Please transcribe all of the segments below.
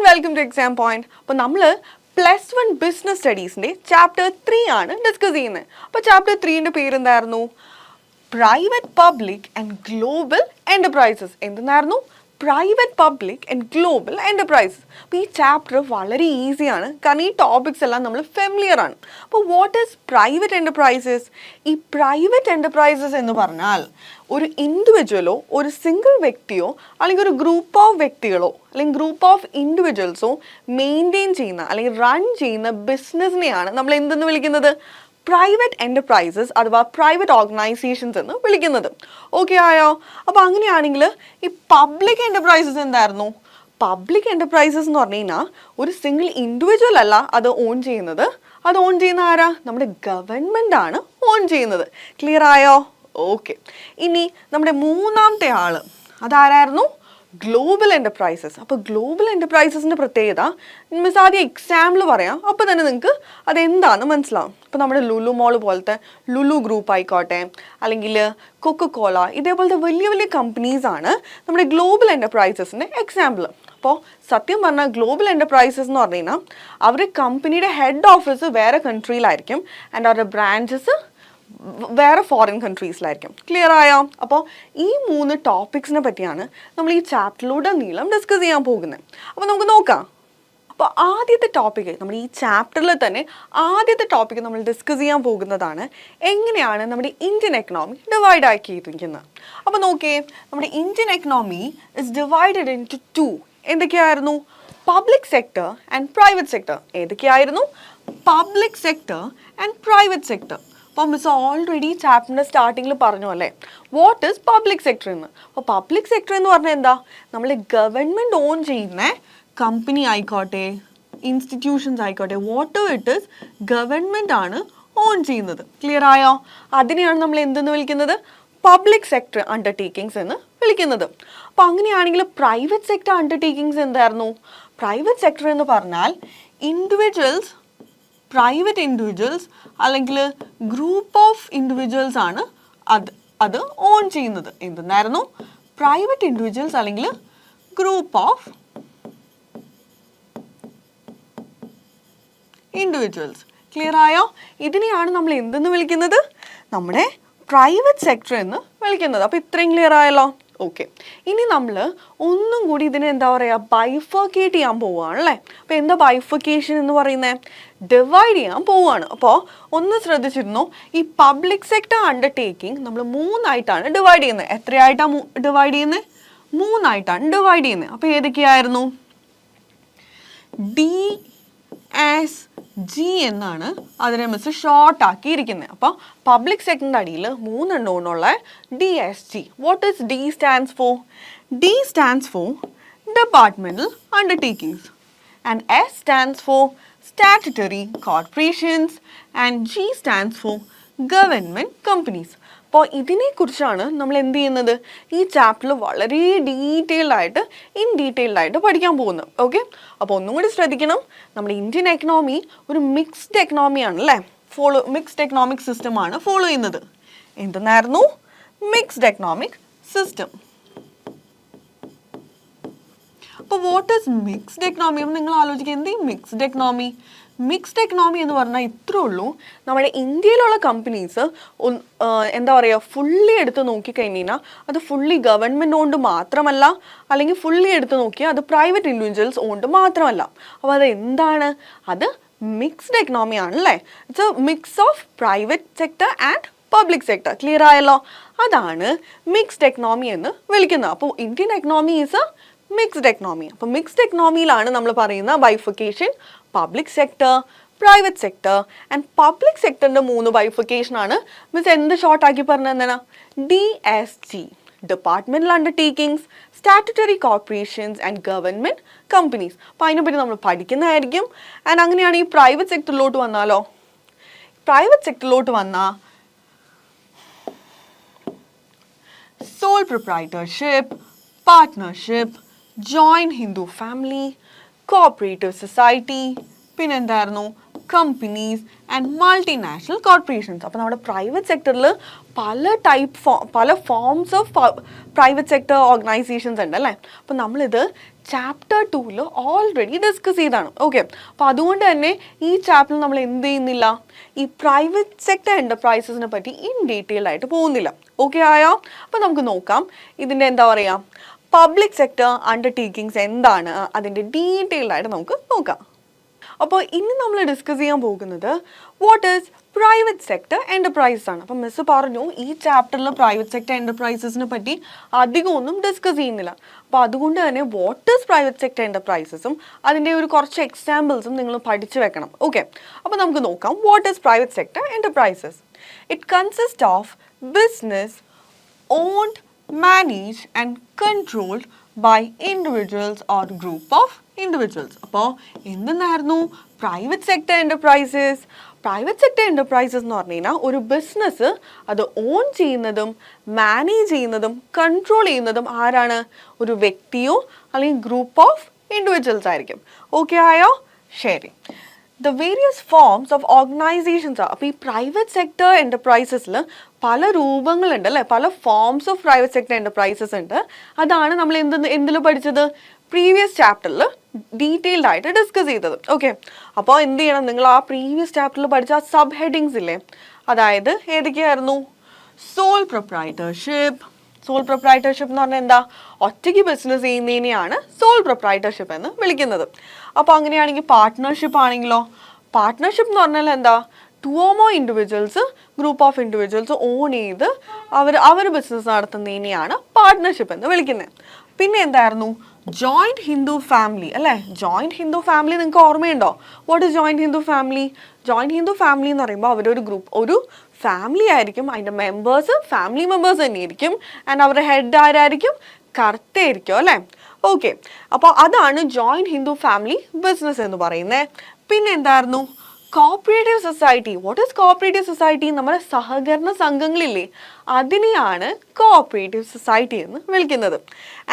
welcome to Exam Point. അപ്പോൾ നമ്മൾ +1 business സ്റ്റഡീസിൻ്റെ chapter 3 ആണ് ഡിസ്കസ് ചെയ്യുന്നത്. അപ്പോൾ ചാപ്റ്റർ 3ൻ്റെ പേരെന്തായിരുന്നു? Private public and global enterprises. എന്തായിരുന്നു? Private public and global enterprises. അപ്പോൾ ഈ ചാപ്റ്റർ വളരെ ഈസിയാണ്, കാരണം ഈ ടോപ്പിക്സ് എല്ലാം നമ്മൾ ഫെമിലിയർ ആണ്. അപ്പോൾ വാട്ട് ഈസ് പ്രൈവറ്റ് എൻ്റർപ്രൈസസ്? ഈ പ്രൈവറ്റ് എൻ്റർപ്രൈസസ് എന്ന് പറഞ്ഞാൽ ഒരു ഇൻഡിവിജ്വലോ ഒരു സിംഗിൾ വ്യക്തിയോ അല്ലെങ്കിൽ ഒരു ഗ്രൂപ്പ് ഓഫ് വ്യക്തികളോ അല്ലെങ്കിൽ ഗ്രൂപ്പ് ഓഫ് ഇൻഡിവിജ്വൽസോ മെയിൻറ്റെയിൻ ചെയ്യുന്ന അല്ലെങ്കിൽ റൺ ചെയ്യുന്ന ബിസിനസ്സിനെയാണ് നമ്മൾ എന്തെന്ന് വിളിക്കുന്നത്? പ്രൈവറ്റ് എൻ്റർപ്രൈസസ് അഥവാ പ്രൈവറ്റ് ഓർഗനൈസേഷൻസ് എന്ന് വിളിക്കുന്നത്. ഓക്കെ ആയോ? അപ്പോൾ അങ്ങനെയാണെങ്കിൽ ഈ പബ്ലിക് എൻ്റർപ്രൈസസ് എന്തായിരുന്നു? പബ്ലിക് എൻ്റർപ്രൈസസ് എന്ന് പറഞ്ഞു കഴിഞ്ഞാൽ ഒരു സിംഗിൾ ഇൻഡിവിജ്വൽ അല്ല അത് ഓൺ ചെയ്യുന്നത്. അത് ഓൺ ചെയ്യുന്ന ആരാ? നമ്മുടെ ഗവൺമെൻറ് ആണ് ഓൺ ചെയ്യുന്നത്. ക്ലിയർ ആയോ? ഓക്കെ. ഇനി നമ്മുടെ മൂന്നാമത്തെ ആൾ അതാരായിരുന്നു? Global enterprises. അപ്പോൾ ഗ്ലോബൽ എൻ്റർപ്രൈസസിൻ്റെ പ്രത്യേകത മിസ് ആദ്യം എക്സാമ്പിൾ പറയാം, അപ്പോൾ തന്നെ നിങ്ങൾക്ക് അതെന്താണെന്ന് മനസ്സിലാവും. ഇപ്പോൾ നമ്മുടെ ലുലു മോൾ പോലത്തെ ലുലു ഗ്രൂപ്പ് ആയിക്കോട്ടെ, അല്ലെങ്കിൽ കൊക്കക്കോള, ഇതേപോലത്തെ വലിയ വലിയ കമ്പനീസാണ് നമ്മുടെ ഗ്ലോബൽ എൻ്റർപ്രൈസസിൻ്റെ എക്സാമ്പിൾ. അപ്പോൾ സത്യം പറഞ്ഞാൽ ഗ്ലോബൽ എൻ്റർപ്രൈസസ് എന്ന് പറഞ്ഞു കഴിഞ്ഞാൽ അവരുടെ കമ്പനിയുടെ ഹെഡ് ഓഫീസ് വേറെ കൺട്രിയിലായിരിക്കും ആൻഡ് അവരുടെ ബ്രാഞ്ചസ് വേറെ ഫോറിൻ കൺട്രീസിലായിരിക്കും. ക്ലിയർ ആയോ? അപ്പോൾ ഈ 3 ടോപ്പിക്സിനെ പറ്റിയാണ് നമ്മൾ ഈ ചാപ്റ്ററിലൂടെ നീളം ഡിസ്കസ് ചെയ്യാൻ പോകുന്നത്. അപ്പോൾ നമുക്ക് നോക്കാം. അപ്പോൾ ആദ്യത്തെ ടോപ്പിക്ക് നമ്മുടെ ഈ ചാപ്റ്ററിൽ തന്നെ ആദ്യത്തെ ടോപ്പിക്ക് നമ്മൾ ഡിസ്കസ് ചെയ്യാൻ പോകുന്നതാണ് എങ്ങനെയാണ് നമ്മുടെ ഇന്ത്യൻ എക്കണോമി ഡിവൈഡ് ആക്കിയിരിക്കുന്നത്. അപ്പോൾ നോക്കിയേ, നമ്മുടെ Indian economy is divided into 2. എന്തൊക്കെയായിരുന്നു? Public sector and private sector. ഏതൊക്കെയായിരുന്നു? Public sector and private sector. അപ്പോൾ മിസ് ഓൾറെഡി ചാപ്റ്ററിൻ്റെ സ്റ്റാർട്ടിങ്ങിൽ പറഞ്ഞു അല്ലേ, വാട്ട് ഈസ് പബ്ലിക് സെക്ടർ എന്ന്. അപ്പോൾ പബ്ലിക് സെക്ടർ എന്ന് പറഞ്ഞാൽ എന്താ? നമ്മൾ ഗവൺമെൻറ് ഓൺ ചെയ്യുന്ന കമ്പനി ആയിക്കോട്ടെ, ഇൻസ്റ്റിറ്റ്യൂഷൻസ് ആയിക്കോട്ടെ, വാട്ട് ഇറ്റ് ഈസ് ഗവൺമെൻറ് ആണ് ഓൺ ചെയ്യുന്നത്. ക്ലിയർ ആയോ? അതിനെയാണ് നമ്മൾ എന്തെന്ന് വിളിക്കുന്നത്? പബ്ലിക് സെക്ടർ അണ്ടർടേക്കിങ്സ് എന്ന് വിളിക്കുന്നത്. അപ്പോൾ അങ്ങനെയാണെങ്കിൽ പ്രൈവറ്റ് സെക്ടർ അണ്ടർടേക്കിങ്സ് എന്തായിരുന്നു? പ്രൈവറ്റ് സെക്ടർ എന്ന് പറഞ്ഞാൽ പ്രൈവറ്റ് ഇൻഡിവിജ്വൽസ് അല്ലെങ്കിൽ ഗ്രൂപ്പ് ഓഫ് ഇൻഡിവിജ്വൽസ് ആണ് അത് ഓൺ ചെയ്യുന്നത്. എന്തെന്നായിരുന്നു? പ്രൈവറ്റ് ഇൻഡിവിജ്വൽസ് അല്ലെങ്കിൽ ഗ്രൂപ്പ് ഓഫ് ഇൻഡിവിജ്വൽസ്. ക്ലിയർ ആയോ? ഇതിനെയാണ് നമ്മൾ എന്തെന്ന് വിളിക്കുന്നത്? നമ്മുടെ പ്രൈവറ്റ് സെക്ടർ എന്ന് വിളിക്കുന്നത്. അപ്പോൾ ഇത്രയും ക്ലിയർ ആയല്ലോ? ഓക്കെ. ഇനി നമ്മൾ ഒന്നും കൂടി ഇതിനെ എന്താ പറയുക, ബൈഫർക്കേറ്റ് ചെയ്യാൻ പോവുകയാണല്ലേ. അപ്പോൾ എന്താ ബൈഫർക്കേഷൻ എന്ന് പറയുന്നത്? ഡിവൈഡ് ചെയ്യാൻ പോവുകയാണ്. അപ്പോൾ ഒന്ന് ശ്രദ്ധിച്ചിരുന്നു, ഈ പബ്ലിക് സെക്ടർ അണ്ടർടേക്കിംഗ് നമ്മൾ 3ആയിട്ടാണ് ഡിവൈഡ് ചെയ്യുന്നത്. എത്രയായിട്ടാണ് ഡിവൈഡ് ചെയ്യുന്നത്? 3ആയിട്ടാണ് ഡിവൈഡ് ചെയ്യുന്നത്. അപ്പോൾ ഏതൊക്കെയായിരുന്നു? DSG എന്നാണ് അതിനെ മിസ് ഷോർട്ട് ആക്കിയിരിക്കുന്നത്. അപ്പോൾ പബ്ലിക് സെക്ടറിൻ്റെ അടിയിൽ 3 എണ്ണമുള്ള DSG. What is D stands for? D stands for departmental undertakings and S stands for statutory corporations and G stands for government companies. അപ്പോൾ ഇതിനെക്കുറിച്ചാണ് നമ്മൾ എന്ത് ചെയ്യുന്നത്? ഈ ചാപ്റ്ററിൽ വളരെ ഇൻ ഡീറ്റെയിൽഡ് ആയിട്ട് പഠിക്കാൻ പോകുന്നത്. ഓക്കെ. അപ്പോൾ ഒന്നും കൂടി ശ്രദ്ധിക്കണം, നമ്മുടെ ഇന്ത്യൻ എക്കണോമി ഒരു മിക്സ്ഡ് എക്കണോമിയാണ് അല്ലേ. മിക്സ്ഡ് എക്കണോമിക് സിസ്റ്റമാണ് ഫോളോ ചെയ്യുന്നത്. എന്തെന്നായിരുന്നു? Mixed economic system. അപ്പോൾ വാട്ട് ഈസ് മിക്സ്ഡ് എക്കണോമി? അപ്പോൾ നിങ്ങൾ ആലോചിക്കുക, എന്ത് മിക്സ്ഡ് എക്കണോമി? മിക്സ്ഡ് എക്കണോമി എന്ന് പറഞ്ഞാൽ ഇത്രേ ഉള്ളൂ, നമ്മുടെ ഇന്ത്യയിലുള്ള കമ്പനീസ് എന്താ പറയുക, ഫുള്ളി എടുത്ത് നോക്കിക്കഴിഞ്ഞാൽ അത് ഫുള്ളി ഗവൺമെൻറ് ഓണ്ട് മാത്രമല്ല, അല്ലെങ്കിൽ ഫുള്ളി എടുത്ത് നോക്കിയാൽ അത് പ്രൈവറ്റ് ഇൻഡിവിജ്വൽസ് ഓണ്ട് മാത്രമല്ല. അപ്പോൾ അത് എന്താണ്? അത് മിക്സ്ഡ് എക്കണോമി ആണല്ലേ. It's a mix of private sector and public sector. Clear ആയല്ലോ? അതാണ് മിക്സ്ഡ് എക്കണോമി എന്ന് വിളിക്കുന്നത്. അപ്പോൾ Indian economy is a mixed economy. അപ്പോൾ മിക്സ്ഡ് എക്കണോമിയിലാണ് നമ്മൾ പറയുന്ന bifurcation public sector, private sector and public സെക്ടറിൻ്റെ 3 ബൈഫിക്കേഷൻ ആണ് മിസ് എന്ത് ഷോർട്ടാക്കി പറഞ്ഞത്? എന്താണ്? DSG, departmental undertakings, statutory corporations and government companies. അപ്പോൾ അതിനെപ്പറ്റി നമ്മൾ പഠിക്കുന്നതായിരിക്കും. ആൻഡ് അങ്ങനെയാണ് ഈ പ്രൈവറ്റ് സെക്ടറിലോട്ട് വന്നാലോ? പ്രൈവറ്റ് സെക്ടറിലോട്ട് വന്നാൽ sole proprietorship, partnership, joint Hindu family, cooperative society, പിന്നെന്തായിരുന്നു? Companies and multinational corporations. അപ്പോൾ നമ്മുടെ പ്രൈവറ്റ് സെക്ടറിൽ പല forms of private sector organisations ഉണ്ട് അല്ലേ. അപ്പോൾ നമ്മളിത് ചാപ്റ്റർ 2 ഓൾറെഡി ഡിസ്കസ് ചെയ്താണ്. ഓക്കെ, അപ്പോൾ അതുകൊണ്ട് തന്നെ ഈ ചാപ്റ്ററിൽ നമ്മൾ എന്ത് ചെയ്യുന്നില്ല, ഈ പ്രൈവറ്റ് സെക്ടർ എൻ്റർപ്രൈസസിനെ പറ്റി ഇൻ ഡീറ്റെയിൽ ആയിട്ട് പോകുന്നില്ല. ഓക്കെ ആയോ? അപ്പോൾ നമുക്ക് നോക്കാം ഇതിൻ്റെ എന്താ പറയുക, പബ്ലിക് സെക്ടർ അണ്ടർടേക്കിങ്സ് എന്താണ്, അതിൻ്റെ ഡീറ്റെയിൽഡ് ആയിട്ട് നമുക്ക് നോക്കാം. അപ്പോൾ ഇനി നമ്മൾ ഡിസ്കസ് ചെയ്യാൻ പോകുന്നത് what is private sector enterprises ആണ്. അപ്പം മിസ് പറഞ്ഞു ഈ ചാപ്റ്ററിൽ പ്രൈവറ്റ് സെക്ടർ എൻ്റർപ്രൈസസിനെ പറ്റി അധികമൊന്നും ഡിസ്കസ് ചെയ്യുന്നില്ല. അപ്പോൾ അതുകൊണ്ട് തന്നെ വാട്ട് ഈസ് പ്രൈവറ്റ് സെക്ടർ എൻ്റർപ്രൈസസും അതിൻ്റെ ഒരു കുറച്ച് എക്സാമ്പിൾസും നിങ്ങൾ പഠിച്ചു വെക്കണം. ഓക്കെ, അപ്പോൾ നമുക്ക് നോക്കാം what is private sector enterprises. It consist of business owned, managed and controlled by individuals or group of individuals. അപ്പോൾ എന്തെന്നായിരുന്നു private sector enterprises? Private sector enterprises എന്ന് പറഞ്ഞു കഴിഞ്ഞാൽ ഒരു ബിസിനസ് അത് ഓൺ ചെയ്യുന്നതും മാനേജ് ചെയ്യുന്നതും കൺട്രോൾ ചെയ്യുന്നതും ആരാണ്? ഒരു വ്യക്തിയോ അല്ലെങ്കിൽ ഗ്രൂപ്പ് ഓഫ് ഇൻഡിവിജ്വൽസ് ആയിരിക്കും. ഓക്കെ ആയോ? ശരി. The various forms of organizations are. അപ്പോൾ ഈ പ്രൈവറ്റ് സെക്ടർ എൻ്റർപ്രൈസസിൽ പല രൂപങ്ങളുണ്ട് അല്ലേ, പല forms of private sector enterprises ഉണ്ട്. അതാണ് നമ്മൾ എന്തിൽ പഠിച്ചത്, പ്രീവിയസ് ചാപ്റ്ററിൽ ഡീറ്റെയിൽഡ് ആയിട്ട് ഡിസ്കസ് ചെയ്തത്. ഓക്കെ, അപ്പോൾ എന്ത് ചെയ്യണം, നിങ്ങൾ ആ പ്രീവിയസ് ചാപ്റ്ററിൽ പഠിച്ച ആ സബ് ഹെഡിങ്സ് ഇല്ലേ, അതായത് ഏതൊക്കെയായിരുന്നു? Sole proprietorship. സോൾ പ്രൊപ്രൈറ്റർഷിപ്പ് എന്ന് പറഞ്ഞാൽ എന്താ? ഒറ്റയ്ക്ക് ബിസിനസ് ചെയ്യുന്നതിനെയാണ് സോൾ പ്രൊപ്രൈറ്റർഷിപ്പ് എന്ന് വിളിക്കുന്നത്. അപ്പോൾ അങ്ങനെയാണെങ്കിൽ പാർട്ട്ണർഷിപ്പ് ആണെങ്കിലോ, പാർട്ട്ണർഷിപ്പ് എന്ന് പറഞ്ഞാൽ എന്താ? 2 or more individuals, group of individuals on ചെയ്ത് അവർ ബിസിനസ് നടത്തുന്നതിനെയാണ് പാർട്ട്ണർഷിപ്പ് എന്ന് വിളിക്കുന്നത്. പിന്നെ എന്തായിരുന്നു? ജോയിൻറ്റ് ഹിന്ദു ഫാമിലി അല്ലേ. ജോയിൻറ്റ് ഹിന്ദു ഫാമിലി നിങ്ങൾക്ക് ഓർമ്മയുണ്ടോ? What is joint Hindu family? Joint Hindu family എന്ന് പറയുമ്പോൾ അവരൊരു ഗ്രൂപ്പ്, ഒരു ഫാമിലി ആയിരിക്കും, അതിൻ്റെ മെമ്പേഴ്സ് ഫാമിലി മെമ്പേഴ്സ് തന്നെയായിരിക്കും. ആൻഡ് അവരുടെ ഹെഡ് ആരായിരിക്കും? കർത്തയായിരിക്കും അല്ലേ. ഓക്കെ, അപ്പോൾ അതാണ് ജോയിൻറ്റ് ഹിന്ദു ഫാമിലി ബിസിനസ് എന്ന് പറയുന്നത്. പിന്നെ എന്തായിരുന്നു? Cooperative society. What is cooperative society? നമ്മുടെ സഹകരണ സംഘങ്ങളില്ലേ, അതിനെയാണ് കോപ്പറേറ്റീവ് സൊസൈറ്റി എന്ന് വിളിക്കുന്നത്.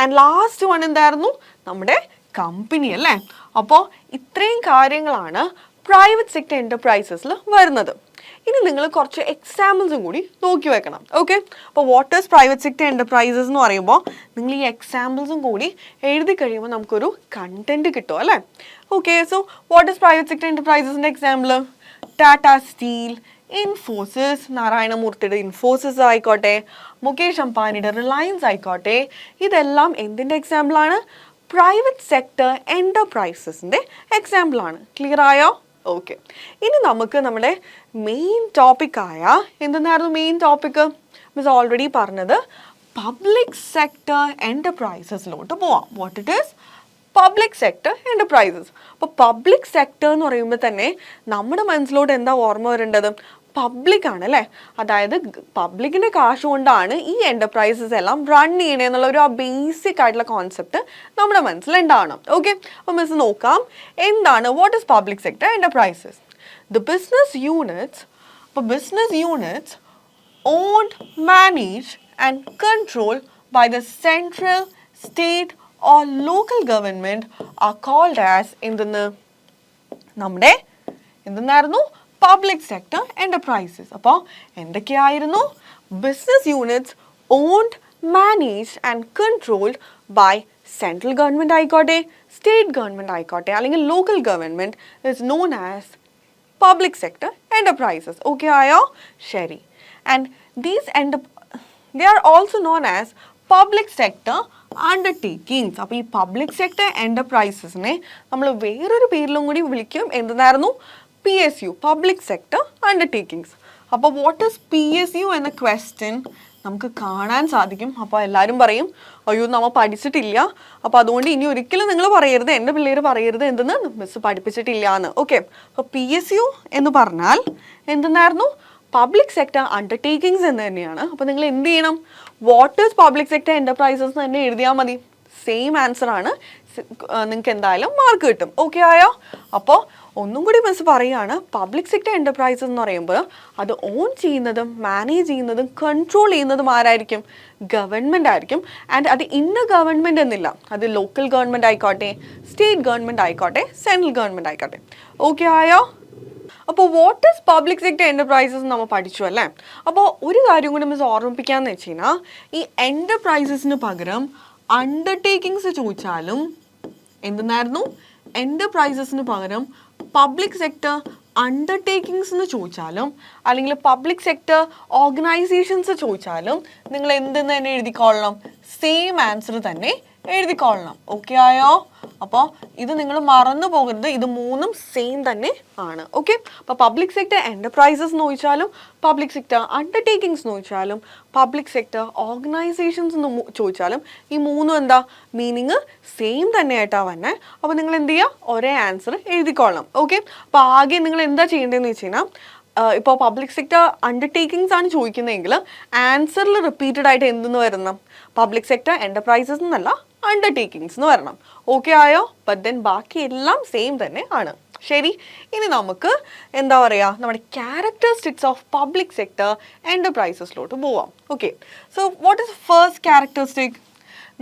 ആൻഡ് ലാസ്റ്റ് വൺ എന്തായിരുന്നു? നമ്മുടെ കമ്പനി അല്ലേ. അപ്പോൾ ഇത്രയും കാര്യങ്ങളാണ് പ്രൈവറ്റ് സെക്ടർ എൻ്റർപ്രൈസസിൽ വരുന്നത്. ഇനി നിങ്ങൾ കുറച്ച് എക്സാമ്പിൾസും കൂടി നോക്കി വെക്കണം. ഓക്കെ, അപ്പോൾ what is private sector enterprises എന്ന് പറയുമ്പോൾ നിങ്ങൾ ഈ എക്സാമ്പിൾസും കൂടി എഴുതി കഴിയുമ്പോൾ നമുക്കൊരു കണ്ടന്റ് കിട്ടും അല്ലേ. Okay, so what is private sector എൻ്റർപ്രൈസസിൻ്റെ എക്സാമ്പിൾ? ടാറ്റ സ്റ്റീൽ, ഇൻഫോസിസ്, നാരായണമൂർത്തിയുടെ ഇൻഫോസിസ് ആയിക്കോട്ടെ, മുകേഷ് അംബാനിയുടെ റിലയൻസ് ആയിക്കോട്ടെ, ഇതെല്ലാം എന്തിൻ്റെ എക്സാമ്പിളാണ്? പ്രൈവറ്റ് സെക്ടർ എൻ്റർപ്രൈസസിൻ്റെ എക്സാമ്പിളാണ്. ക്ലിയർ ആയോ? ഓക്കെ, ഇനി നമുക്ക് നമ്മുടെ മെയിൻ ടോപ്പിക്കായ എന്തെന്നായിരുന്നു മെയിൻ ടോപ്പിക്ക്? മിസ് ഓൾറെഡി പറഞ്ഞത് പബ്ലിക് സെക്ടർ എൻ്റർപ്രൈസസിലോട്ട് പോവാം. What it is public sector enterprises. അപ്പോൾ പബ്ലിക് സെക്ടർ എന്ന് പറയുമ്പോൾ തന്നെ നമ്മുടെ മനസ്സിലോട്ട് എന്താ ഓർമ്മ വരേണ്ടത്? പബ്ലിക് ആണ് അല്ലേ. അതായത് പബ്ലിക്കിൻ്റെ കാശ് കൊണ്ടാണ് ഈ എൻ്റർപ്രൈസസ് എല്ലാം റൺ ചെയ്യണേ എന്നുള്ള ഒരു ബേസിക് ആയിട്ടുള്ള കോൺസെപ്റ്റ് നമ്മുടെ മനസ്സിലുണ്ടാവണം. ഓക്കെ, അപ്പോൾ മിസ് നോക്കാം എന്താണ് what is public sector enterprises. The business units. അപ്പോൾ business units owned, managed and controlled by the central, state or local government are called as നമ്മുടെ എന്തെന്നായിരുന്നു? Public sector enterprises. അപ്പോൾ എന്തൊക്കെയായിരുന്നു? Business units owned, managed and controlled by central government ആയിക്കോട്ടെ, state government ആയിക്കോട്ടെ, അല്ലെങ്കിൽ local government is known as public sector enterprises. Okay ആയോ? ശരി. And they are also known as public sector undertakings. അപ്പോൾ ഈ public sector എൻ്റർപ്രൈസസിനെ നമ്മൾ വേറൊരു പേരിലും കൂടി വിളിക്കും. എന്തെന്നായിരുന്നു? PSU, public sector undertakings. അപ്പോൾ വാട്ട് ഈസ് PSU എന്ന ക്വസ്റ്റ്യൻ നമുക്ക് കാണാൻ സാധിക്കും. അപ്പോൾ എല്ലാവരും പറയും അയ്യോ നമ്മൾ പഠിച്ചിട്ടില്ല, അപ്പോൾ അതുകൊണ്ട് ഇനി ഒരിക്കലും നിങ്ങൾ പറയരുത്, എൻ്റെ പിള്ളേർ പറയരുത് എന്തെന്ന്, മിസ് പഠിപ്പിച്ചിട്ടില്ല എന്ന്. ഓക്കെ, അപ്പോൾ PSU എന്ന് പറഞ്ഞാൽ എന്തെന്നായിരുന്നു? പബ്ലിക് സെക്ടർ അണ്ടർടേക്കിങ്സ് എന്ന് തന്നെയാണ്. അപ്പോൾ നിങ്ങൾ എന്ത് ചെയ്യണം? What is public sector enterprises തന്നെ എഴുതിയാൽ മതി. സെയിം ആൻസർ ആണ്, നിങ്ങൾക്ക് എന്തായാലും മാർക്ക് കിട്ടും. ഓക്കെ ആയോ? അപ്പോൾ ഒന്നും കൂടി മിസ് പറയുകയാണ്, പബ്ലിക് സെക്ടർ എൻ്റർപ്രൈസസ് എന്ന് പറയുമ്പോൾ അത് ഓൺ ചെയ്യുന്നതും മാനേജ് ചെയ്യുന്നതും കൺട്രോൾ ചെയ്യുന്നതും ആരായിരിക്കും? ഗവൺമെൻറ് ആയിരിക്കും. ആൻഡ് അത് ഇന്ന ഗവൺമെൻറ് എന്നില്ല, അത് ലോക്കൽ ഗവൺമെൻറ് ആയിക്കോട്ടെ, സ്റ്റേറ്റ് ഗവൺമെൻറ് ആയിക്കോട്ടെ, സെൻട്രൽ ഗവൺമെൻറ് ആയിക്കോട്ടെ. ഓക്കെ ആയോ? അപ്പോൾ what is public sector enterprises നമ്മൾ പഠിച്ചു അല്ലേ. അപ്പോൾ ഒരു കാര്യം കൂടി മിസ് ഓർമ്മിപ്പിക്കാമെന്ന് വെച്ച് കഴിഞ്ഞാൽ ഈ എൻ്റർപ്രൈസസിന് പകരം അണ്ടർടേക്കിങ്സ് ചോദിച്ചാലും എന്തെന്നായിരുന്നു, എൻ്റർപ്രൈസസിന് പകരം പബ്ലിക് സെക്ടർ അണ്ടർടേക്കിങ്സ് എന്ന് ചോദിച്ചാലും അല്ലെങ്കിൽ പബ്ലിക് സെക്ടർ ഓർഗനൈസേഷൻസ് ചോദിച്ചാലും നിങ്ങൾ എന്തെന്ന് തന്നെ എഴുതിക്കൊള്ളണം, സെയിം ആൻസർ തന്നെ എഴുതിക്കൊള്ളണം. ഓക്കെ ആയോ? അപ്പോൾ ഇത് നിങ്ങൾ മറന്നു പോകരുത്, ഇത് മൂന്നും സെയിം തന്നെ ആണ്. ഓക്കെ, അപ്പോൾ പബ്ലിക് സെക്ടർ എൻ്റർപ്രൈസസ് എന്ന് ചോദിച്ചാലും പബ്ലിക് സെക്ടർ അണ്ടർടേക്കിങ്സ് എന്ന് ചോദിച്ചാലും പബ്ലിക് സെക്ടർ ഓർഗനൈസേഷൻസ് എന്ന് ചോദിച്ചാലും ഈ മൂന്നും എന്താ മീനിങ് സെയിം തന്നെയായിട്ടാണ് വന്നെ. അപ്പോൾ നിങ്ങൾ എന്ത് ചെയ്യുക, ഒരേ ആൻസർ എഴുതിക്കൊള്ളണം. ഓക്കെ, അപ്പോൾ ആകെ നിങ്ങൾ എന്താ ചെയ്യേണ്ടതെന്ന് വെച്ച് കഴിഞ്ഞാൽ ഇപ്പോൾ പബ്ലിക് സെക്ടർ അണ്ടർടേക്കിങ്സ് ആണ് ചോദിക്കുന്നതെങ്കിൽ ആൻസറിൽ റിപ്പീറ്റഡ് ആയിട്ട് എന്തെന്ന് വരണം, പബ്ലിക് സെക്ടർ എൻ്റർപ്രൈസസ് എന്നല്ല അണ്ടർടേക്കിങ്സ് എന്ന് വരണം. ഓക്കെ ആയോ? ബട്ട് ദെൻ ബാക്കി എല്ലാം സെയിം തന്നെ ആണ്. ശരി, ഇനി നമുക്ക് എന്താ പറയുക, നമ്മുടെ ക്യാരക്ടറിസ്റ്റിക്സ് ഓഫ് പബ്ലിക് സെക്ടർ എൻ്റർപ്രൈസസിലോട്ട് പോവാം. Okay, so what is first characteristic?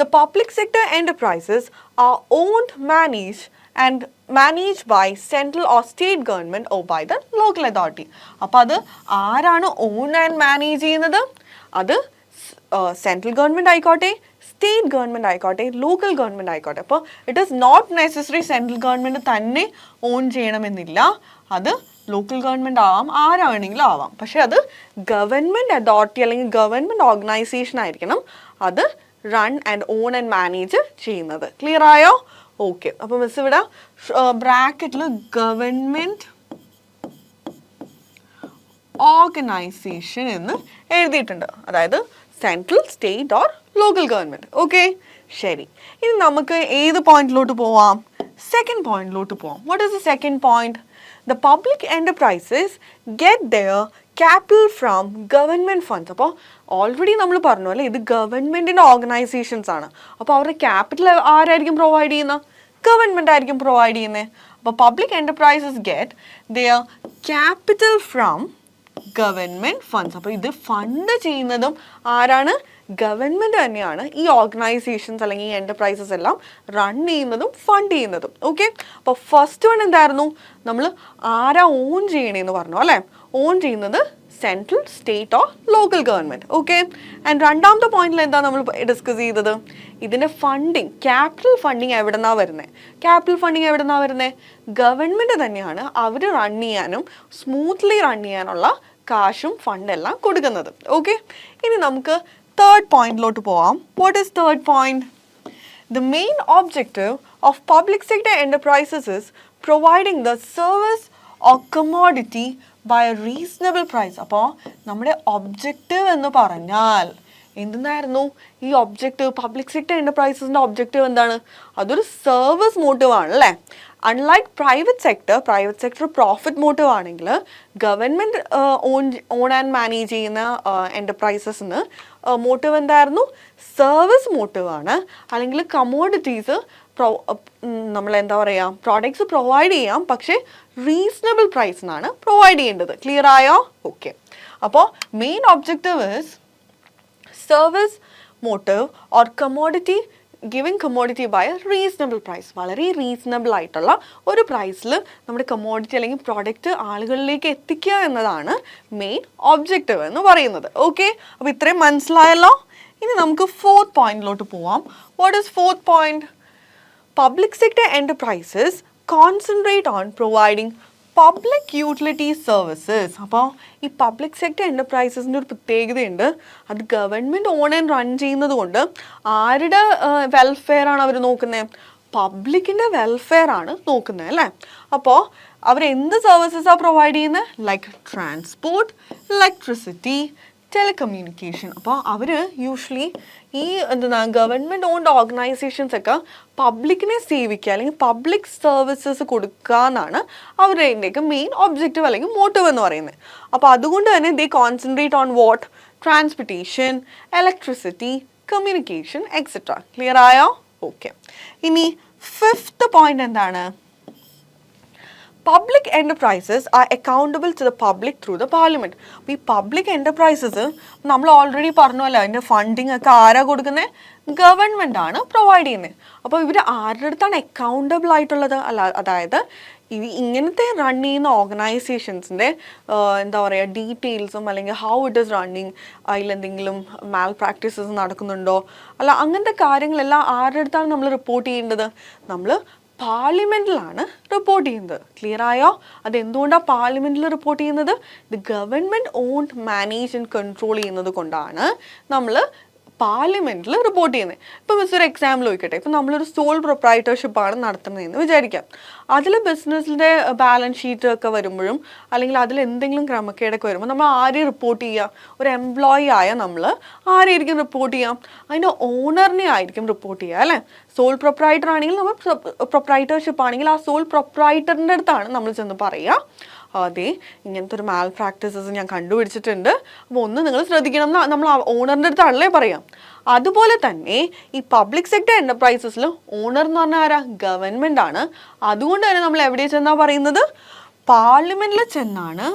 The public sector enterprises are owned, managed by central or state government or by the local authority. അപ്പോൾ അത് ആരാണ് ഓൺ ആൻഡ് മാനേജ് ചെയ്യുന്നത്? അത് സെൻട്രൽ ഗവൺമെൻറ് ആയിക്കോട്ടെ, state government ആയിക്കോട്ടെ, local government ആയിക്കോട്ടെ. അപ്പോൾ it is not necessary central government തന്നെ ഓൺ ചെയ്യണമെന്നില്ല. അത് ലോക്കൽ ഗവൺമെൻറ് ആവാം, ആരാണെങ്കിലും ആവാം. പക്ഷേ അത് ഗവൺമെൻറ് അതോറിറ്റി അല്ലെങ്കിൽ ഗവൺമെൻറ് ഓർഗനൈസേഷൻ ആയിരിക്കണം അത് run and own and manage ചെയ്യുന്നത്. ക്ലിയർ ആയോ? ഓക്കെ, അപ്പോൾ മിസ് ഇവിടെ ബ്രാക്കറ്റിൽ ഗവൺമെൻറ് ഓർഗനൈസേഷൻ എന്ന് എഴുതിയിട്ടുണ്ട്, അതായത് central, state or local government. Okay, ശരി, ഇനി നമുക്ക് ഏത് പോയിന്റിലോട്ട് പോവാം? സെക്കൻഡ് പോയിന്റിലോട്ട് പോവാം. What is the second point? The public enterprises get their capital from government funds. അപ്പോൾ ഓൾറെഡി നമ്മൾ പറഞ്ഞു അല്ലേ, ഇത് ഗവൺമെൻറ്റിൻ്റെ ഓർഗനൈസേഷൻസ് ആണ്. അപ്പോൾ അവരുടെ ക്യാപിറ്റൽ ആരായിരിക്കും പ്രൊവൈഡ് ചെയ്യുന്നത്? ഗവൺമെൻറ് ആയിരിക്കും പ്രൊവൈഡ് ചെയ്യുന്നത്. അപ്പോൾ public enterprises get their capital from government funds. അപ്പോൾ ഇത് ഫണ്ട് ചെയ്യുന്നതും ആരാണ്? ഗവൺമെൻറ് തന്നെയാണ് ഈ ഓർഗനൈസേഷൻസ് അല്ലെങ്കിൽ ഈ എൻ്റർപ്രൈസസ് എല്ലാം റൺ ചെയ്യുന്നതും ഫണ്ട് ചെയ്യുന്നതും. ഓക്കെ, അപ്പോൾ ഫസ്റ്റ് വൺ എന്തായിരുന്നു? നമ്മൾ ആരാ ഓൺ ചെയ്യണേന്ന് പറഞ്ഞു അല്ലേ. ഓൺ ചെയ്യുന്നത് central, state or local government. Okay, and രണ്ടാമത്തെ പോയിന്റിൽ എന്താ നമ്മൾ ഡിസ്കസ് ചെയ്തത്? ഇതിൻ്റെ ഫണ്ടിങ്, ക്യാപിറ്റൽ ഫണ്ടിങ് എവിടെ നിന്നാണ് വരുന്നത്? ക്യാപിറ്റൽ ഫണ്ടിങ് എവിടെ നിന്നാണ് വരുന്നത്? ഗവൺമെൻറ് തന്നെയാണ് അവർ റൺ ചെയ്യാനും സ്മൂത്ത്ലി റൺ ചെയ്യാനുള്ള കാശും ഫണ്ടെല്ലാം കൊടുക്കുന്നത്. ഓക്കെ, ഇനി നമുക്ക് തേർഡ് പോയിന്റിലോട്ട് പോവാം. What is third point? The main objective of public sector enterprises is providing the service or commodity by a reasonable price. അപ്പോൾ നമ്മുടെ ഒബ്ജക്റ്റീവ് എന്ന് പറഞ്ഞാൽ എന്തെന്നായിരുന്നു? ഈ ഒബ്ജക്റ്റീവ്, പബ്ലിക് സെക്ടർ എൻ്റർപ്രൈസസിൻ്റെ ഒബ്ജക്റ്റീവ് എന്താണ്? അതൊരു സർവീസ് മോട്ടീവ് ആണ് അല്ലേ. Unlike private sector profit motive ആണെങ്കിൽ ഗവൺമെൻറ് ഓൺ ആൻഡ് മാനേജ് ചെയ്യുന്ന എൻ്റർപ്രൈസസിന് മോട്ടീവ് എന്തായിരുന്നു? സർവീസ് മോട്ടീവ് ആണ്. അല്ലെങ്കിൽ കമോഡിറ്റീസ് നമ്മൾ എന്താ പറയുക, പ്രോഡക്ട്സ് പ്രൊവൈഡ് ചെയ്യാം, പക്ഷേ റീസണബിൾ പ്രൈസിനാണ് പ്രൊവൈഡ് ചെയ്യേണ്ടത്. ക്ലിയർ ആയോ? ഓക്കെ, അപ്പോൾ main objective is service motive or commodity, giving commodity by a reasonable price. വളരെ റീസണബിൾ ആയിട്ടുള്ള ഒരു പ്രൈസിൽ നമ്മുടെ കമോഡിറ്റി അല്ലെങ്കിൽ പ്രോഡക്റ്റ് ആളുകളിലേക്ക് എത്തിക്കുക എന്നതാണ് മെയിൻ ഒബ്ജക്റ്റീവ് എന്ന് പറയുന്നത്. ഓക്കെ, അപ്പോൾ ഇത്രയും മനസ്സിലായല്ലോ. ഇനി നമുക്ക് ഫോർത്ത് പോയിന്റിലോട്ട് പോവാം. What is fourth point? Public sector enterprises concentrate on providing public utility services. അപ്പോൾ ഈ പബ്ലിക് സെക്ടർ എൻ്റർപ്രൈസസിൻ്റെ ഒരു പ്രത്യേകതയുണ്ട്, അത് ഗവൺമെൻറ് ഓൺ ആൻഡ് റൺ ചെയ്യുന്നത് കൊണ്ട് ആരുടെ വെൽഫെയർ ആണ് അവർ നോക്കുന്നത്? പബ്ലിക്കിൻ്റെ വെൽഫെയർ ആണ് നോക്കുന്നത് അല്ലേ. അപ്പോൾ അവർ എന്ത് സർവീസസാണ് പ്രൊവൈഡ് ചെയ്യുന്നത്? Like transport, electricity, telecommunication. അപ്പോൾ അവർ യൂഷ്വലി ഈ എന്താ ഗവൺമെൻറ് ഓൺഡ് ഓർഗനൈസേഷൻസ് ഒക്കെ പബ്ലിക്കിനെ സേവിക്കുക അല്ലെങ്കിൽ പബ്ലിക് സർവീസസ് കൊടുക്കുക എന്നാണ് അവരുടെയൊക്കെ മെയിൻ ഒബ്ജക്റ്റീവ് അല്ലെങ്കിൽ മോട്ടീവ് എന്ന് പറയുന്നത്. അപ്പോൾ അതുകൊണ്ട് തന്നെ they concentrate on what? Transportation, electricity, communication etcetera. Clear ആയോ? ഓക്കെ, ഇനി ഫിഫ്ത്ത് പോയിന്റ് എന്താണ്? Public enterprises are accountable to the public through the parliament. അപ്പോൾ ഈ പബ്ലിക് എൻ്റർപ്രൈസസ് നമ്മൾ ഓൾറെഡി പറഞ്ഞല്ലോ, അതിൻ്റെ ഫണ്ടിങ് ഒക്കെ ആരാ കൊടുക്കുന്നത്? ഗവൺമെൻറ് ആണ് പ്രൊവൈഡ് ചെയ്യുന്നത്. അപ്പോൾ ഇവർ ആരുടെ അടുത്താണ് അക്കൗണ്ടബിൾ ആയിട്ടുള്ളത്? അതായത് ഇങ്ങനത്തെ റൺ ചെയ്യുന്ന ഓർഗനൈസേഷൻസിൻ്റെ എന്താ പറയുക ഡീറ്റെയിൽസും അല്ലെങ്കിൽ ഹൗ ഇറ്റ് ഈസ് റണ്ണിങ്, അതിലെന്തെങ്കിലും മാൽ പ്രാക്ടീസസ് നടക്കുന്നുണ്ടോ അല്ല അങ്ങനത്തെ കാര്യങ്ങളെല്ലാം ആരുടെ അടുത്താണ് നമ്മൾ റിപ്പോർട്ട് ചെയ്യേണ്ടത്? നമ്മൾ പാർലമെൻറ്റിലാണ് റിപ്പോർട്ട് ചെയ്യുന്നത്. ക്ലിയർ ആയോ? അതെന്തുകൊണ്ടാണ് പാർലമെൻറ്റിൽ റിപ്പോർട്ട് ചെയ്യുന്നത്? ഇത് government owned manage and control ചെയ്യുന്നത് കൊണ്ടാണ് നമ്മൾ പാർലമെൻറ്റിൽ റിപ്പോർട്ട് ചെയ്യുന്നത്. ഇപ്പോൾ മിസ് ഒരു എക്സാമ്പിൾ ചോദിക്കട്ടെ. ഇപ്പോൾ നമ്മളൊരു സോൾ പ്രൊപ്രൈറ്റർഷിപ്പാണ് നടത്തുന്നതെന്ന് വിചാരിക്കാം. അതിൽ ബിസിനസ്സിൻ്റെ ബാലൻസ് ഷീറ്റ് ഒക്കെ വരുമ്പോഴും അല്ലെങ്കിൽ അതിൽ എന്തെങ്കിലും ക്രമക്കേടൊക്കെ വരുമ്പോൾ നമ്മൾ ആരെയും റിപ്പോർട്ട് ചെയ്യുക? ഒരു എംപ്ലോയി ആയ നമ്മൾ ആരെയായിരിക്കും റിപ്പോർട്ട് ചെയ്യാം? അതിൻ്റെ ഓണറിനെ ആയിരിക്കും റിപ്പോർട്ട് ചെയ്യുക അല്ലേ? സോൾ പ്രൊപ്രൈറ്റർ ആണെങ്കിൽ നമ്മൾ പ്രൊപ്രൈറ്റർഷിപ്പ് ആണെങ്കിൽ ആ സോൾ പ്രൊപ്രൈറ്ററിൻ്റെ അടുത്താണ് നമ്മൾ ചെന്ന് പറയുക, അതെ ഇങ്ങനത്തെ ഒരു മാൽ പ്രാക്ടീസസ് ഞാൻ കണ്ടുപിടിച്ചിട്ടുണ്ട്, അപ്പോൾ ഒന്ന് നിങ്ങൾ ശ്രദ്ധിക്കണം എന്ന് നമ്മൾ ഓണറിൻ്റെ അടുത്താണല്ലേ പറയാം. അതുപോലെ തന്നെ ഈ പബ്ലിക് സെക്ടർ എൻ്റർപ്രൈസസിൽ ഓണർ എന്ന് പറഞ്ഞാൽ ആരാ? ഗവൺമെൻറ് ആണ്. അതുകൊണ്ട് തന്നെ നമ്മൾ എവിടെ ചെന്നാ പറയുന്നത്? പാർലമെൻറ്റിൽ ചെന്നാണ്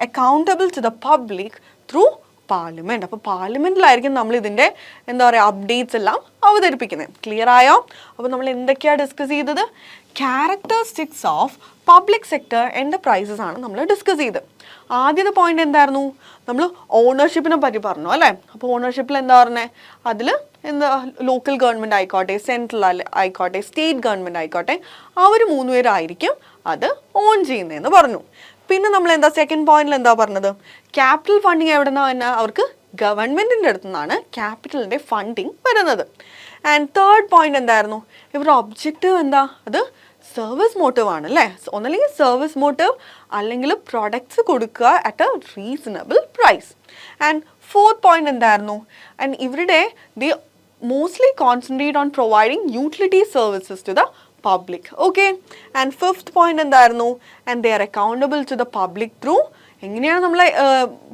accountable to the public through parliament. അപ്പോൾ പാർലമെൻറ്റിലായിരിക്കും നമ്മൾ ഇതിൻ്റെ എന്താ പറയുക അപ്ഡേറ്റ്സ് എല്ലാം അവതരിപ്പിക്കുന്നത്. ക്ലിയർ ആയോ? അപ്പോൾ നമ്മൾ എന്തൊക്കെയാണ് ഡിസ്കസ് ചെയ്തത്? Characteristics of public sector enterprises ആണ് നമ്മൾ ഡിസ്കസ് ചെയ്തത്. ആദ്യത്തെ പോയിന്റ് എന്തായിരുന്നു? നമ്മൾ ഓണർഷിപ്പിനെ പറ്റി പറഞ്ഞു അല്ലേ? അപ്പോൾ ഓണർഷിപ്പിൽ എന്താ പറഞ്ഞത്? അതിൽ എന്താ ലോക്കൽ ഗവൺമെൻറ് ആയിക്കോട്ടെ, സെൻട്രൽ ആയിക്കോട്ടെ, സ്റ്റേറ്റ് ഗവൺമെൻറ് ആയിക്കോട്ടെ, അവർ 3 പേരായിരിക്കും അത് ഓൺ ചെയ്യുന്നതെന്ന് പറഞ്ഞു. പിന്നെ നമ്മൾ എന്താ സെക്കൻഡ് പോയിന്റിൽ എന്താ പറഞ്ഞത്? ക്യാപിറ്റൽ ഫണ്ടിങ് എവിടെ നിന്നാണ് തന്നെ? അവർക്ക് ഗവൺമെൻറ്റിൻ്റെ അടുത്തു നിന്നാണ് ക്യാപിറ്റലിൻ്റെ ഫണ്ടിങ് വരുന്നത്. ആൻഡ് തേർഡ് പോയിന്റ് എന്തായിരുന്നു? ഇവരുടെ ഒബ്ജക്റ്റീവ് എന്താ? അത് സർവീസ് മോട്ടീവ് ആണ് അല്ലേ? ഒന്നല്ലെങ്കിൽ സർവീസ് മോട്ടീവ് അല്ലെങ്കിൽ പ്രൊഡക്ട്സ് കൊടുക്കുക at a reasonable price. And fourth point എന്തായിരുന്നു? ആൻഡ് ഇവരുടെ the mostly concentrate on providing utility services to the public. Okay, and fifth point എന്തായിരുന്നു? And they are accountable to the public through എങ്ങനെയാണ് നമ്മൾ